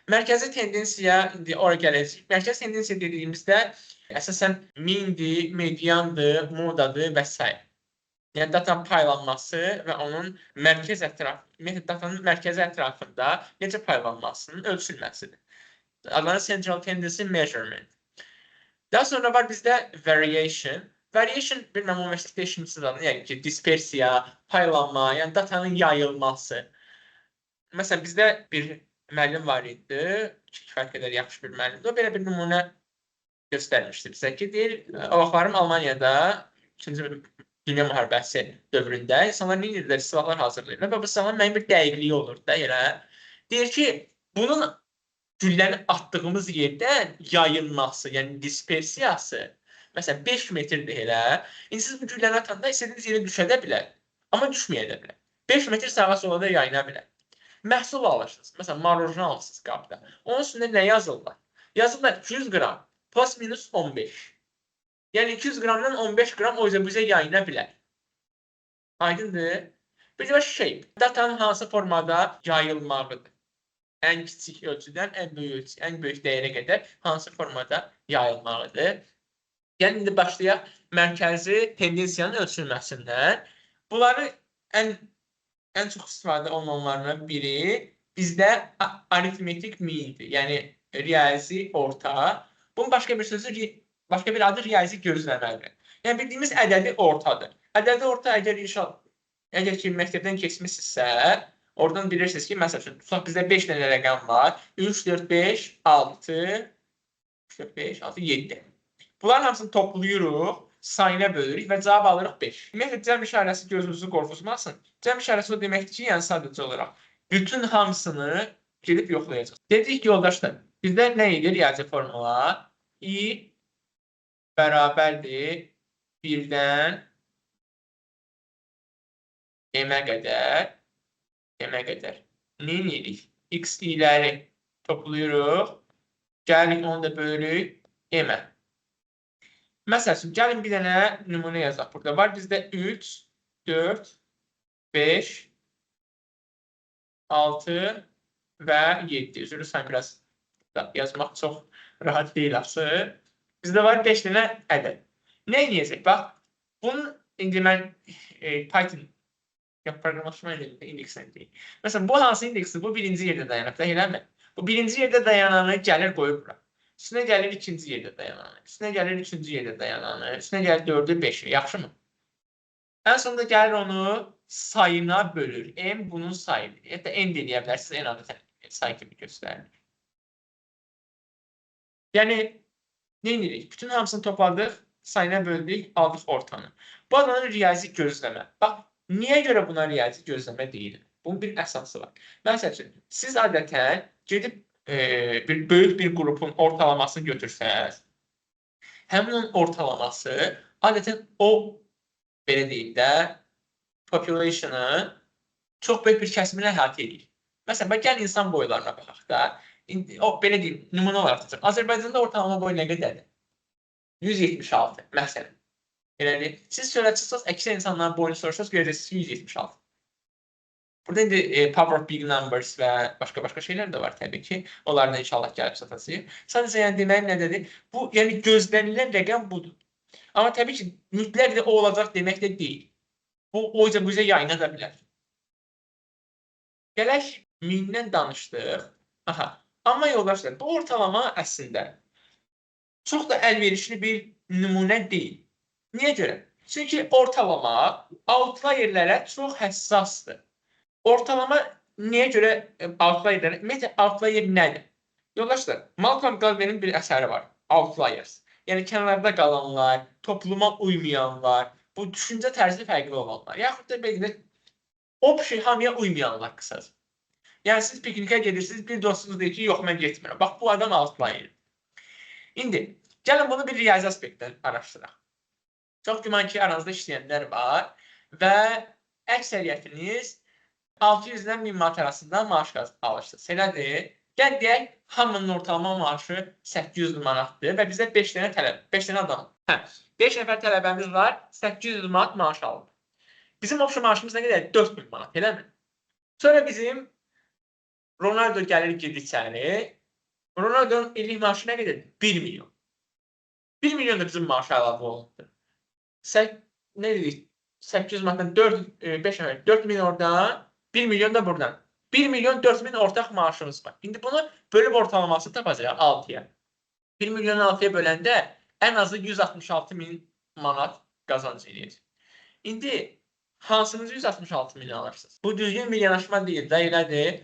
Mərkəzi tendensiya, indi ora gələcək. Mərkəzi tendensiya dediyimizdə əsasən mindir, mediandır, modadır və s. Yəni, datanın paylanması və onun datanın mərkəzi ətrafında necə paylanmasının ölçülməsidir. Adlanan Central Tendency Measurement. Daha sonra var bizdə variation. Variation bilməm universitetdə işimiz yəni ki, dispersiya, paylanma, yəni datanın yayılması. Məsələn, bizdə bir müəllim var idi, kifayət qədər yaxşı bir müəllimdir. O belə bir nümunə göstərmişdi bizə ki, deyir, o vaxtlarım Almaniyada 2-ci Dünya müharibəsi dövründə insanlar nə edirlər? Silahlar hazırlayırlar və bu silahların müəyyən bir dəqiqliyi olur da elə. Deyir ki, bunun gülləni atdığımız yerdən yayılması, yəni dispersiyası, məsələn 5 metrdir elə. İndi siz bu gülləni atanda istədiyiniz yerə düşə də bilər, amma düşməyə də bilər. 5 metr sağa sola da yayına bilər. Məhsul alırsınız. Məsələn, marojna alırsınız qapıda. Onun üstündə nə yazırlar? Yazırlar 200 qram plus minus 15. Yəni 200 qramdan 15 qram o bizə yayına bilər. Aydındır? Bir də shape. Datanın hansı formada yayılmağıdır. Ən kiçik ölçüdən ən böyük dəyərə qədər hansı formada yayılmalıdır. Yəni, indi başlayaq mərkəzi tendensiyanın ölçülməsindən. Bunları ən çox istifadə olunanlarından biri bizdə aritmetik meandir. Yəni, riyazi orta. Bunun başqa bir adı riyazi gözləmədir. Yəni, bildiyimiz ədədi ortadır. Ədədi orta əgər ki, məktəbdən keçmişsinizsə, oradan bilirsiniz ki, məsəl üçün, tutaq bizdə 5 dənə rəqəm var. 3, 4, 5, 6, 7. Bunların hamısını toplayırıq, sayına bölürük və cavab alırıq 5. Ümumiyyətlə, cəm işarəsi gözünüzü qorxutmasın. Cəm işarəsi o deməkdir ki, yəni sadəcə olaraq bütün hamısını gedib yoxlayacaq. Dedik ki, yoldaşlar, bizdə nə idi riyazi formula? I bərabərdir 1-dən m-ə qədər. Nə edirik? X i'ləri toplayırıq. Gəlirik, onu da bölürük m-ə. Məsəl üçün, gəlin bir dənə nümunə yazaq. Burada var bizdə 3, 4, 5, 6 və 7. Üzrü sən biraz yazmaq çox rahat deyil axı. Bizdə var 5 dənə ədəd. Nə edəcək? Bax, bunun indi mən Python proqramlaşma indeksini deyim. Məsələn, bu hansı indeksdir? Bu birinci yerdə dayanır. Eləmi? Bu birinci yerdə dayananı gəlir qoyur bura. Üstünə gəlir ikinci yerdə dayananı. Üstünə gəlir üçüncü yerdə dayananı. Üstünə gəlir 4-ü, 5-i. Yaxşı mı? Ən sonunda gəlir onu sayına bölür. M bunun sayıdır. Hətta n deyə bilərsiniz. N adı sayı kimi göstərilir. Yəni, nə edirik? Bütün hamısını topladıq, sayına böldük, aldıq ortanı. Bu adamın riyazi gözləmə. Bax, niyə görə buna riyazi gözləmə deyilir? Bunun bir əsası var. Məsəl üçün, siz adətən gedib böyük bir qrupun ortalamasını götürsəz, həmin onun ortalaması adətən o, belə deyil də, population'ın çox böyük bir kəsimini əhatə edir. Məsələn, gəl insan boylarına baxaq da, belə deyil, nümunə olaraq tutacaq. Azərbaycanda ortalama boy nə qədərdir? 176, məsələn. Elədir. Siz şöyle çıxsınız, əksər insanların boyunu soruşsanız, görəcəksiniz 176. Burada indi power of big numbers və başqa şeylər də var təbii ki. Onların da inşallah gəlib çatacaq. Sadəcə yəni deməyim nədir? Bu, yəni gözlənilən rəqəm budur. Amma təbii ki, mütləq də o olacaq demək də deyil. Bu, o bizə yayına da bilər. Gələk mindən danışdıq. Aha. Amma yoldaşlar, bu ortalama əslində çox da əlverişli bir nümunə deyil. Niyə görə? Çünki ortalama outlierlərə çox həssasdır. Ortalama niyə görə outlier? Ümumiyyətlə, outlier nədir? Yoldaşlar, Malcolm Gladwell'in bir əsəri var. Outliers. Yəni, kənarda qalanlar, topluma uymayanlar, bu düşüncə tərzi fərqli olanlar. Yaxud da belki də opşi hamıya uymayanlar qısacaq. Yəni, siz piknikə gedirsiniz, bir dostunuz deyir ki, yox, mən getmirəm. Bax, bu adam outlier. İndi, gəlin bunu bir riyazi aspektdən araşdıraq. Çox güman ki, aranızda işləyənlər var və əksəriyyətiniz 600-dən 1000 manat arasında maaş alırsınız. Elədir. Gəl deyək, hamının ortalama maaşı 800 manatdır və bizdə 5 dənə adam. 5 nəfər tələbəmiz var, 800 manat maaş alır. Bizim opşu maaşımız nə qədər? 4000 manat, eləmi? Sonra bizim Ronaldo gəlir gedir içəri. Ronaldo'nun illik maaşı nə qədər? 1 milyon. 1 milyon da bizim maaşı əlavə olundu. Nə dedik? 800 manatdan 4 milyon oradan, 1 milyon da buradan. 1 milyon 4 bin ortaq maaşımız var. İndi bunu bölüb ortalaması tapacaq 6-ya. 1 milyonu 6-ya böləndə ən azı 166.000 manat qazanc edir. İndi hansınız 166.000 alırsınız? Bu düzgün bir yanaşma deyil də, elədir.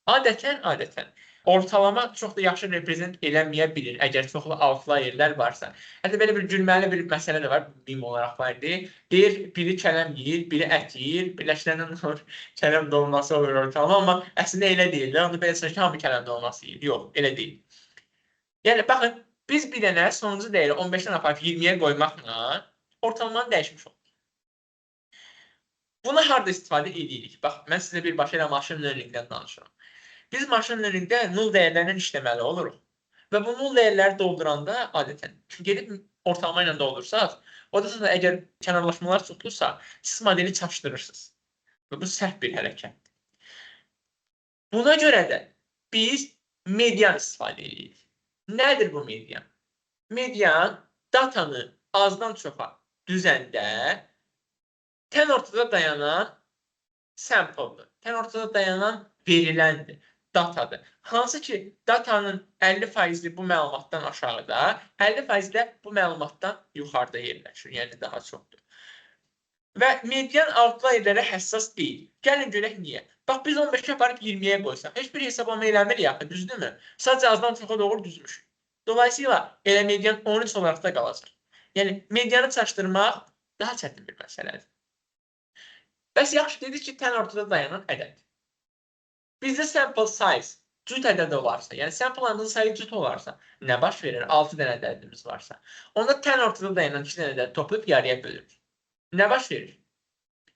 Adətən ortalama çox da yaxşı reprezent eləməyə bilir, əgər çoxlu outlayerlər varsa. Hətta belə bir gülməli bir məsələ də var, meme olaraq var idi. Deyir, biri kələm yeyir, biri ət yeyir, birləşdirəndən olur, kələm dolması olur ortalama, amma əslində elə deyil də, onu belə ki, hamı kələm dolması yeyir. Yox, elə deyil. Yəni, baxın, biz bir dənə sonuncu dəyəri 15-dən aparıb 20-yə qoymaqla ortalamanı dəyişmiş olur. Buna harda istifadə edirik? Bax, mən sizə birbaşa ilə machine learning-dən danışıram. Biz machine learning-də null dəyərlərlə işləməli oluruq. Və bu null dəyərləri dolduranda adətən gedib ortalama ilə doldursaq, orada sonra əgər kənarlaşmalar çoxdursa, siz modeli çaşdırırsınız. Və bu səhv bir hərəkətdir. Buna görə də biz median istifadə edirik. Nədir bu median? Median datanı azdan çoxa düzəndə tən ortada dayanan sample-dır. Tən ortada dayanan veriləndir, datadır. Hansı ki, datanın 50% bu məlumatdan aşağıda, 50% də bu məlumatdan yuxarıda yerləşir, yəni daha çoxdur. Və median outlayerlərə həssas deyil. Gəlin görək niyə? Bax, biz 15-ə aparıb 20-yə qoysaq, heç bir hesablama eləmir yaxı, düzdürmü? Sadəcə azdan çoxa doğru düzmüş. Dolayısıyla elə median 13 olaraq da qalacaq. Yəni, medianı çaşdırmaq daha çətin bir məsələdir. Bəs yaxşı dedik ki, tən ortada dayanan ədəd. Bizdə sample size cüt ədəd olarsa, yəni sample'ların sayı cüt olarsa, nə baş verir? 6 dənə ədədimiz varsa. Onda tən ortada dayanan 2 dənə ədəd toplayıb yarıya bölürük. Nə baş verir?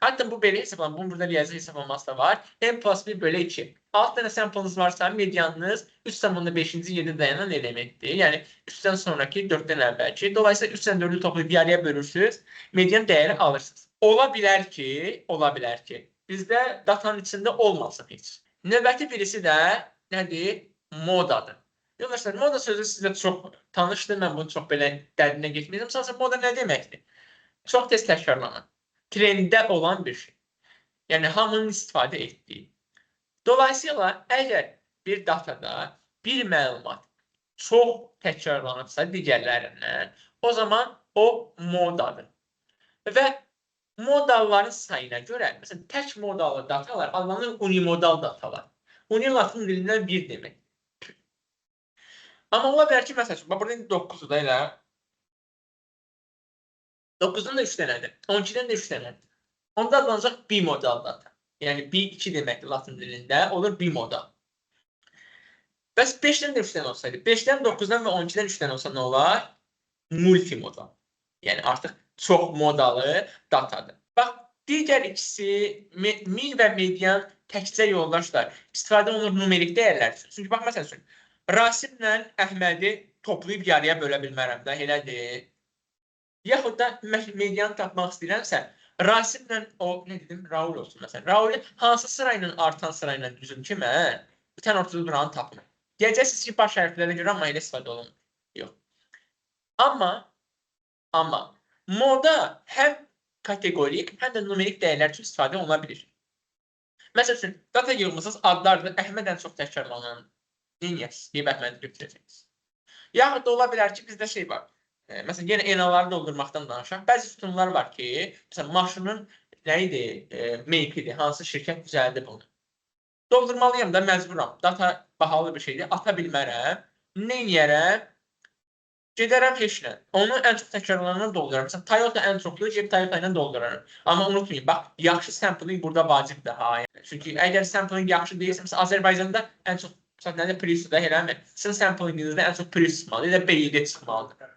Hətta bu belə hesablanır. Bunun burada riyazi hesablaması da var. M plus 1 bölü 2. 6 dənə sample'ınız varsa, medianınız 3,5-ci yerdə dayanan elementdir. Yəni, 3-dən sonraki 4-dən əvvəlki. Dolayısıyla 3-dən 4-ü toplayıb yarıya bölürsünüz, median dəyəri alırsınız. Ola bilər ki, bizdə datanın içində olmasın heç. Növbəti birisi də nədir? Modadır. Yoldaşlar, moda sözü sizə çox tanışdır. Mən bunu çox belə dərinə getməyəcəm. Sadəcə moda nə deməkdir? Çox tez təkrarlanan, trenddə olan bir şey. Yəni, hamının istifadə etdiyi. Dolayısıyla, əgər bir datada bir məlumat çox təkrarlanıbsa digərlərindən, o zaman o modadır. Və modalların sayına görə, məsələn, tək modallı datalar adlanır unimodal datalar. Uni latın dilindən bir demək. Amma ola bilər ki, məsələn, burada 9-dur da elə. 9-dan da 3 dənədir. 12-dən də 3 dənədir. Onda adlanacaq bimodal data. Yəni, B2 deməkdir latın dilində, olur bimodal. Bəs 5-dən də 3 dənə olsaydı, 5-dən, 9-dan və 12-dən 3 dənə olsa nə olar? Multimodal. Yəni, artıq çox modalı datadır. Bax, digər ikisi, min və median təkcə yoldaşlar, istifadə olunur numerik dəyərlər üçün. Çünki, bax, məsəl üçün, Rasimlə Əhmədi toplayıb yarıya bölə bilmərəm də, elədir. Yaxud da medianı tapmaq istəyirəmsə, Rasimlə o, nə dedim, Raul olsun məsələn. Raul'u hansı sırayla artan sırayla düzüm ki, mən bir tən ortada duranı tapmam. Deyəcəksiniz ki, baş hərflərə görə amma elə istifadə olunur. Yox. Amma moda həm kategorik, həm də numerik dəyərlər üçün istifadə oluna bilir. Məsəl üçün, data yığmışsınız, adlardır, Əhməd ən çox təkrarlanan. Neyiniz? Deyib Əhmədi götürəcəksiniz. Yaxud da ola bilər ki, bizdə şey var. Məsələn, yenə enaları doldurmaqdan danışaq. Bəzi sütunlar var ki, məsələn, maşının nə idi, make-idir, hansı şirkət düzəldi bunu. Doldurmalıyam da, məcburam. Data bahalı bir şeydir, ata bilmərəm. Nə edərəm? Gedərəm heçlə. Onu ən çox təkrarlanan doldururam. Məsələn, Toyota ən çoxdur, gedib Toyota ilə doldurarım. Amma unutmayın, bax, yaxşı sampling burada vacibdir. Çünki əgər sampling yaxşı deyilsə, məsələn, Azərbaycanda ən çox, məsələn, Prius'da eləmir. Sizin sampling'inizdə ən çox Prius çıxmalıdır, ya da BYD çıxmalıdır.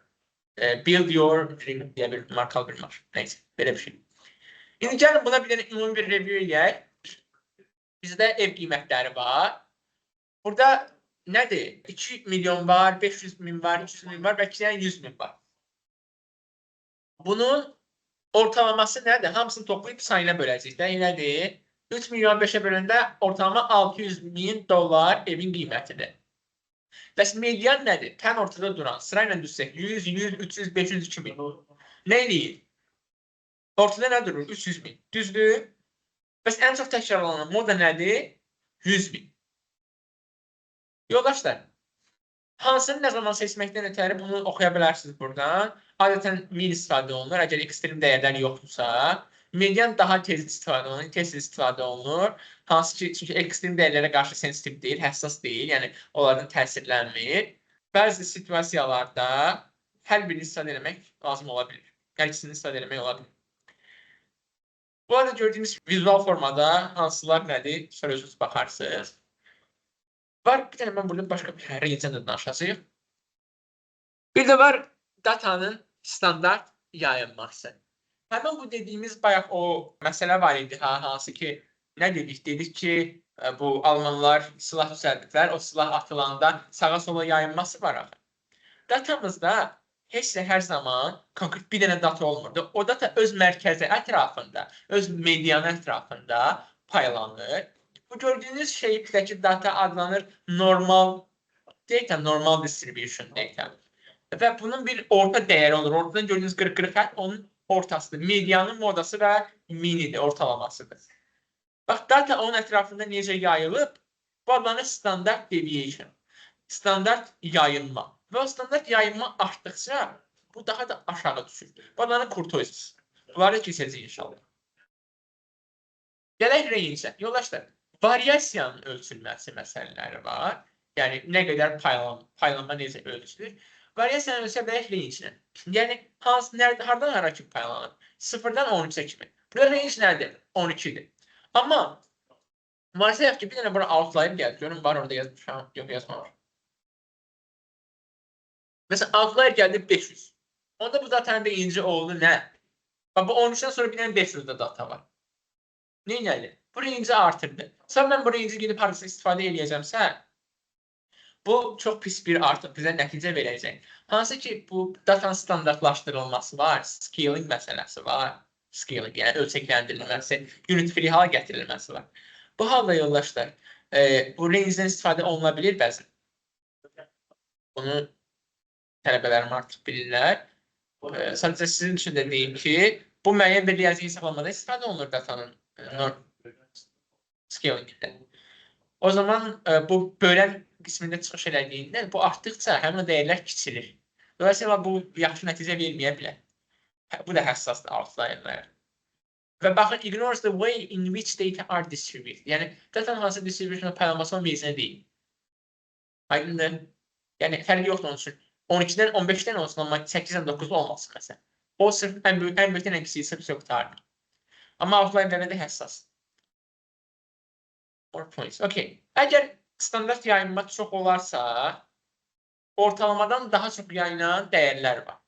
Build your dream deyə bir markalı bir maşın. Neyse, belə bir şey. İndi gəlin buna bir dənə ümumi bir review eləyək. Bizdə ev qiymətləri var. Burada nədir? 2 milyon var, 500 min var, 200 min var və 100 min var. Bunun ortalaması nədir? Hamısını toplayıb sayına böləcək də. Nədir? 3 milyon 5'ə böləndə ortalama 600 min dollar evin qiymətidir. Bəs median nədir? Tən ortada duran, sırayla düzsək, 100, 100, 300, 500, 2000. Nə eləyir? Ortada nə durur? 300 min. Düzdür? Bəs ən çox təkrarlanan moda nədir? 100 min. Yoldaşlar, Hansını nə zaman seçməkdən ötəri bunu oxuya bilərsiniz buradan. Adətən min istifadə olunur. Əgər ekstrem dəyərlər yoxdursa, median daha tez istifadə olunur, tez istifadə olunur. Hansı ki, çünki ekstrem dəyərlərə qarşı sensitiv deyil, həssas deyil, yəni onlardan təsirlənmir. Bəzi situasiyalarda hər birini istifadə etmək lazım ola bilir. Hər ikisini istifadə etmək ola bilir. Bu arada gördüyünüz vizual formada hansılar nədir? Sonra özünüz baxarsınız. Var bir dənə mən burada başqa bir region da danışacağıq. Bir də var datanın standart yayılması. Həmin bu dediyimiz bayaq o məsələ var idi, hansı ki, nə dedik? Dedik ki, bu Almanlar silah düzəldiblər, o silah atılanda sağa sola yayılması var axı. Datamızda heç də hər zaman konkret bir dənə data olmurdu. O data öz mərkəzi ətrafında, öz medianı ətrafında paylanır. Bu gördüyünüz şeydəki data adlanır normal data, normal distribution data. Və bunun bir orta dəyəri olur. Ortadan gördüyünüz qırıq-qırıq xətt onun ortasıdır. Medianın modası və minidir, ortalamasıdır. Bax, data onun ətrafında necə yayılıb? Bu adlanır standart deviation. Standart yayılma. Və o standart yayılma artdıqca bu daha da aşağı düşür. Bu adlanır kurtozis. Bunları keçəcəyik inşallah. Gələk range-ə. Yoldaşlar, variasiyanın ölçülməsi məsələləri var. Yəni, nə qədər paylanma necə ölçülür. Variasiyanın ölçə bilərik range-nə. Yəni, hardan hara kimi paylanır? 0-dan 13-ə kimi. Burada range nədir? 12-dir. Amma, varsayaq ki, bir dənə bura outlier gəldi. Görün, var orada yazmışam. Yox, yazmamışam. Məsələn, outlier gəldi 500. Onda bu datanın birinci oldu nə? Bu 13-dən sonra bir dənə 500-də data var. Neynəli? Bu range artırdı. Sonra mən bu range gedib harası istifadə edəcəmsə, bu çox pis bir artıq bizə nəticə verəcək. Hansı ki, bu datanın standartlaşdırılması var, scaling məsələsi var. Scaling, yəni ölçəkləndirilməsi, unit free hala gətirilməsi var. Bu halda yoldaşlar, bu range-dən istifadə oluna bilir bəzən. Bunu tələbələrim artıq bilirlər. Sadəcə sizin üçün də deyim ki, bu müəyyən bir riyazi hesablamada istifadə olunur datanın scaling'də. O zaman bu bölən qismində çıxış elədiyindən bu artdıqca həmin dəyərlər kiçilir. Dolayısıyla bu yaxşı nəticə verməyə bilər. Bu da həssasdır outlier. Və baxın, ignores the way in which data are distributed. Yəni, datanın hansı distribution'a paylanmasının vecinə deyil. Aydındır. Yəni, fərqi yoxdur onun üçün. 12-dən 15-dən olsun, amma 8-dən 9-da olmasın məsələn. O sırf ən böyükdən ən kiçiyi sırf yoxdur. Amma outlierlərə də həssas. Okay. Əgər standart yayınma çox olarsa, ortalamadan daha çox yayılan dəyərlər var.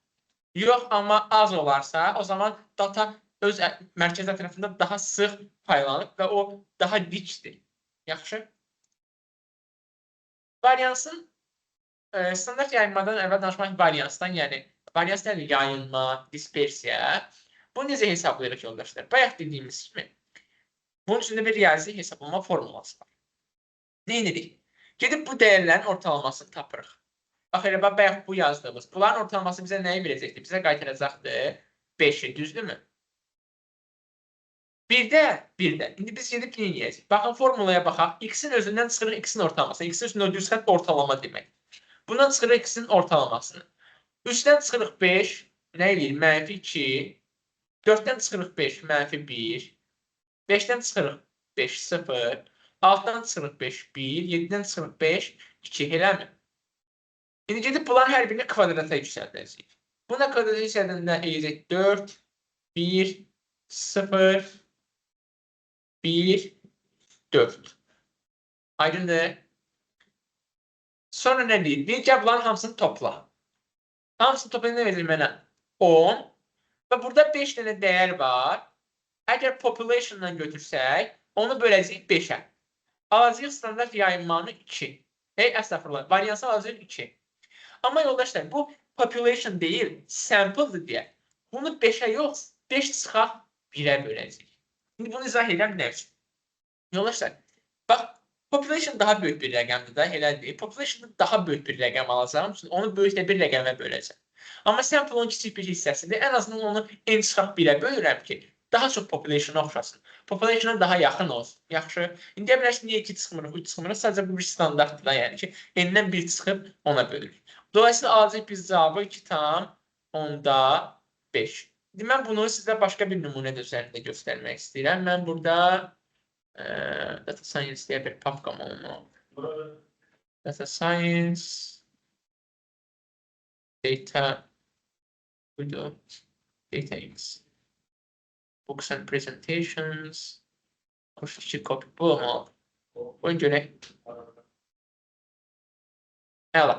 Yox, amma az olarsa, o zaman data öz mərkəz ətrafında daha sıx paylanıb və o daha dikdir. Yaxşı. Variansın standart yayınmadan əvvəl danışmaq variansdan, yəni varians nədir? Yayınma, dispersiya. Bu necə hesablayırıq yoldaşlar? Bayaq dediyimiz kimi, bunun içində bir riyazi hesablama formuması var. Nə edirik? Gedib bu dəyərlərin ortalamasını tapırıq. Bax, elə bayaq bu yazdığımız. Bunların ortalaması bizə nəyi verəcəkdir? Bizə qaytaracaqdır 5-i, düzdürmü? Birdə. İndi biz gedib nə edəcəyik? Baxın, formulaya baxaq. X-in özündən çıxırıq X-in ortalamasını. X-in üstündə düz xətt ortalama demək. Bundan çıxırıq X-in ortalamasını. 3-dən çıxırıq 5, nə edir? -2. 4-dən çıxırıq 5, -1. 5-dən çıxırıq 5, 0. 6-dan çıxırıq 5, 1. 7-dən çıxırıq 5, 2. Eləmi? İndi gedib bunların hər birini kvadrata yüksəldəcəyik. Buna kvadrata yüksəldəndə eləyəcək 4, 1, 0, 1, 4. Aydındır. Sonra nə deyil? Bir gəl bunların hamısını topla. Hamısını toplayın nə verir mənə? 10. Və burada 5 dənə dəyər var. Əgər population-dan götürsək, onu böləcəyik 5-ə. Alacaq standart yayınmanı 2. Əstəğfurullah, variansı alacaq 2. Amma yoldaşlar, bu population deyil, sample-dır deyə. Bunu 5-ə yox, 5 çıxaq 1-ə böləcəyik. İndi bunu izah edirəm nə üçün? Yoldaşlar, bax, population daha böyük bir rəqəmdir da, elədir. Population daha böyük bir rəqəm alacağım üçün onu böyükdə bir rəqəmə böləcəm. Amma sample-ın kiçik bir hissəsidir. Ən azından onu n çıxaq 1-ə bölürəm ki, daha çox populationa oxşasın. Populationa daha yaxın olsun. Yaxşı. İndi deyə bilərsiniz, niyə 2 çıxmırıq, 3 çıxmırıq? Sadəcə bu bir standartdır da, yəni ki, n-dən 1 çıxıb ona bölürük. Dolayısıyla alacaq biz cavabı 2,5. İndi mən bunu sizə başqa bir nümunə üzərində göstərmək istəyirəm. Mən burada data science deyə bir papkam olmalı. Data science data video data X books and presentations copy bu olmalı. Bunu görək. Əla.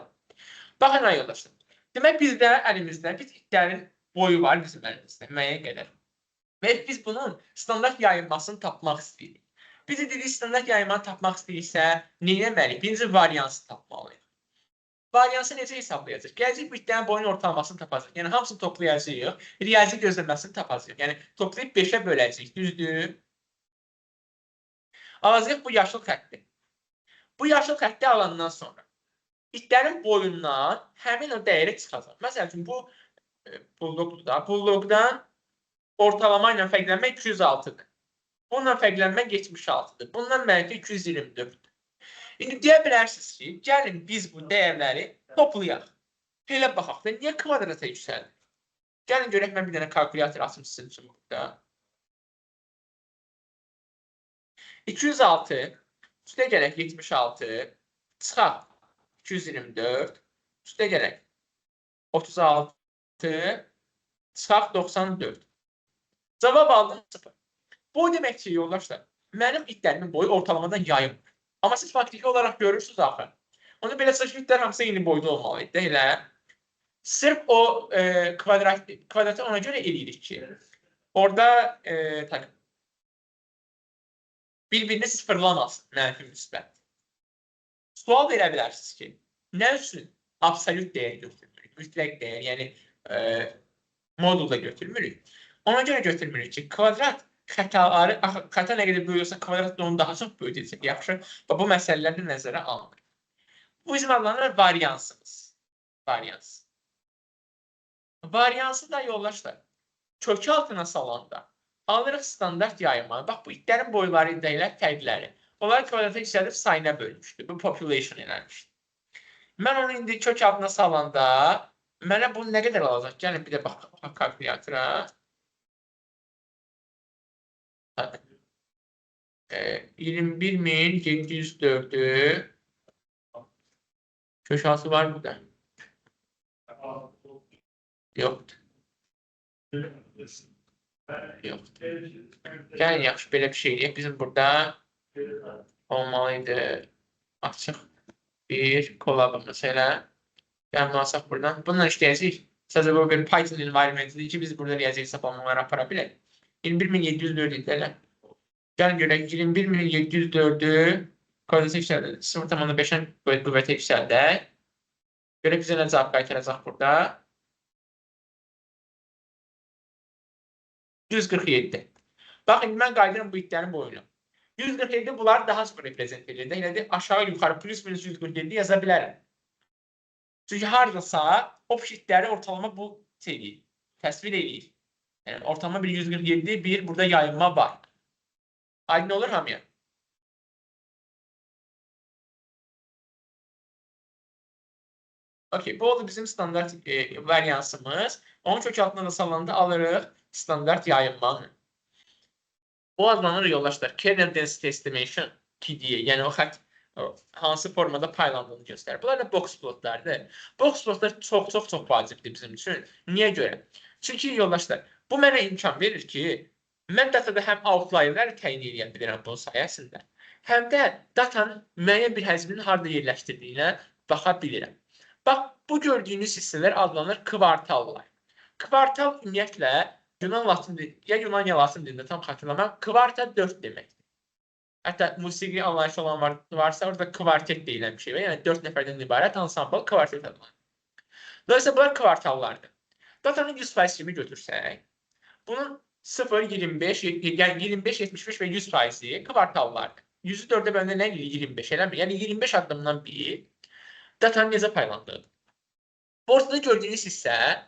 Baxın ay yoldaşlar. Demək bizdə əlimizdə bir itlərin boyu var bizim əlimizdə müəyyən qədər. Və biz bunun standart yayılmasını tapmaq istəyirik. Biz dedik standart yayılmanı tapmaq istəyirsə nə etməliyik? Birinci variansı tapmalıyıq. Variansı necə hesablayacaq? Gələcək bu itlərin boyunun ortalamasını tapacaq. Yəni hamısını toplayacağıq, riyazi gözləməsini tapacaq. Yəni toplayıb 5-ə böləcəyik, düzdür? Alacaq bu yaşıl xətti. Bu yaşıl xətti alandan sonra itlərin boyundan həmin o dəyəri çıxacaq. Məsəl üçün bu bulldogdur da. Bulldogdan ortalama ilə fərqlənmək 206-dır. Bununla fərqlənmək 76-dır. Bundan mənfi 224-dür. İndi deyə bilərsiniz ki, gəlin biz bu dəyərləri toplayaq. Elə baxaq da, niyə kvadrata yüksəlir? Gəlin görək, mən bir dənə kalkulyator açım sizin üçün burada. 206, üstə gələk 76, çıxaq 224, üstə gələk 36, çıxaq 94. Cavab aldım 0. Bu demək ki, yoldaşlar, mənim itlərimin boyu ortalamadan yayılmır. Amma siz faktiki olaraq görürsünüz axı. Onu belə çıxış itlər hamısı eyni boyda olmalıydı, elə. Sırf o kvadratı ona görə eləyirik ki, orada bir-birini sıfırlamasın, mənfi müsbət. Sual verə bilərsiniz ki, nə üçün absolut dəyər götürmürük, mütləq dəyər, yəni modulda götürmürük. Ona görə götürmürük ki, kvadrat xətaları, xəta nə qədər böyüyorsa kvadrat da onu daha çox böyüdəcək, yaxşı. Və bu məsələləri nəzərə alınır. Bu bizim adlanır variansımız. Varians. Variansı da yoldaşlar, kök altına salanda alırıq standart yayılmanı. Bax, bu itlərin boyları ilə fərqləri. Onlar kvadrata yüksəlib sayına bölmüşdür. Bu population eləmişdir. Mən onu indi kök altına salanda mənə bunu nə qədər alacaq? Gəlin bir də baxaq kalkulyatora. 21.704'ü kök altı var burada. Yoktu. Yoktu. Yani yaxşı belə bir şey bizim burada olmalıydı. Açıq bir kolabımız elə. Yəni bunu alsaq buradan. Bununla işləyəcəyik. Sadəcə bu bir Python environmentidir ki, biz burada riyazi hesablamaları apara bilək. 21.704 idi. Gəlin görək 21.704'ü koordinatı yüksəldək. 0,5'ə qüvvətə yüksəldək. Görək bizə nə cavab qaytaracaq burada. 147. Baxın, mən qaydıram bu itlərin boyunu. 147 bunlar daha çox reprezent edir. Elədir, aşağı yuxarı plus minus 147 yaza bilərəm. Çünki haradasa o itləri ortalama bu təsvir edir. Yəni ortalama bir 147, bir burada yayılma var. Aydın olur hamıya? Okey, bu oldu bizim standart variansımız. Onun kök altına da salanda alırıq standart yayılmanı. O adlanır yoldaşlar. Kernel Density Estimation KDA. Yəni o xətt hansı formada paylandığını göstərir. Bunlar da box plotlardır. Box plotlar çox vacibdir bizim üçün. Niyə görə? Çünki yoldaşlar, bu mənə imkan verir ki, mən datada həm outlierlər təyin edə bilirəm bunun sayəsində, həm də datanın müəyyən bir həcminin harada yerləşdirdiyinə baxa bilirəm. Bax, bu gördüyünüz hissələr adlanır kvartallar. Kvartal ümumiyyətlə Yunan ya Latin dilində tam xatırlamam, kvarta 4 deməkdir. Hətta musiqi anlayışı olan varsa, orada kvartet deyilən bir şey var. Yəni 4 nəfərdən ibarət ansambl kvartet adlanır. Dolayısıyla bunlar kvartallardır. Datanın 100% kimi götürsək, bunun 0, 25, yəni 25, 75 və 100% kvartallardır. 100'ü 4'e bölündə nə edir? 25 eləmir. Yəni 25 addımdan bir datanın necə paylandığıdır. Bu ortada gördüyünüz hissə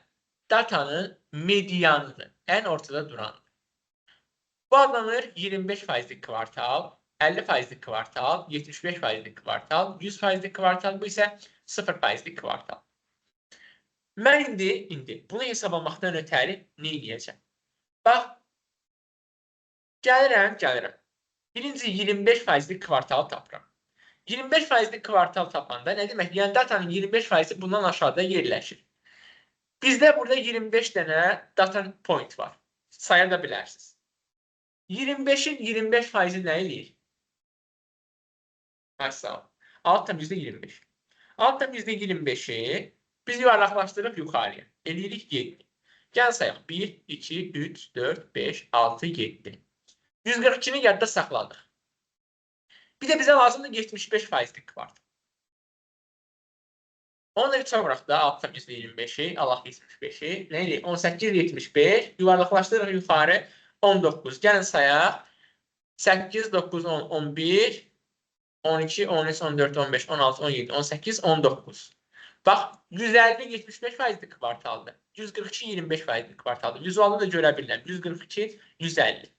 datanın medianıdır. Ən ortada durandır. Bu adlanır 25%lik kvartal, 50%lik kvartal, 75%lik kvartal, 100%lik kvartal, bu isə 0%lik kvartal. Mən indi bunu hesablamaqdan ötəri nə edəcəm? Bax, gəlirəm. Birinci 25%lik kvartal tapıram. 25%lik kvartal tapanda nə demək? Yəni datanın 25%i bundan aşağıda yerləşir. Bizdə burada 25 dənə data point var. Saya da bilərsiniz. 25-in 25%i nə eləyir? Sağ ol. Altdan %25. Altdan %25'i biz yuvarlaqlaşdırıb yuxarıya. Eləyirik 7. Gəl sayaq. 1, 2, 3, 4, 5, 6, 7. 142-ni yadda saxladıq. Bir də bizə lazımdır 75%lik kvartal. Onu da çoxraq da altdan %25'i, Allah 75'i. Nə eləyir? 18, 75. Yuvarlaqlaşdırıq yuxarı. 19. Gəlin sayaq. 8, 9, 10, 11, 12, 13, 14, 15, 16, 17, 18, 19. Bax, 150 75%lik kvartaldır. 142 25%lik kvartaldır. Vizualda da görə bilirəm. 142 150.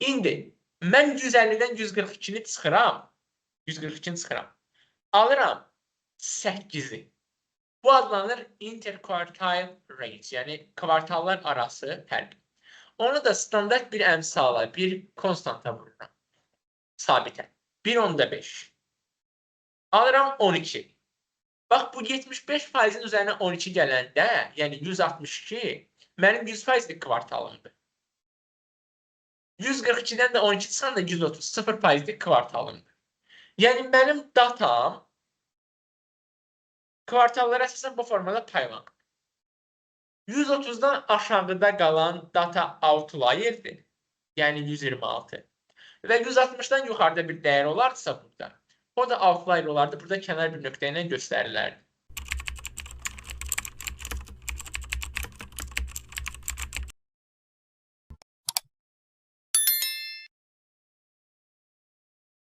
İndi mən 150-dən 142-ni çıxıram. 142-ni çıxıram. Alıram 8-i. Bu adlanır interquartile range, yəni kvartallar arası fərq. Onu da standart bir əmsala, bir konstanta vururam. Sabitə. 1.5. Alıram 12. Bax, bu 75%-in üzərinə 12 gələndə, yəni 162, mənim 100%lik kvartalımdır. 142-dən də 12 çıxanda 130, 0%lik kvartalımdır. Yəni, mənim datam kvartallara əsasən bu formada paylanır. 130-dan aşağıda qalan data outlier'dir, yəni 126. Və 160-dan yuxarıda bir dəyər olarsa burada, o da outlier olardı. Burada kənar bir nöqtə ilə göstərilərdi.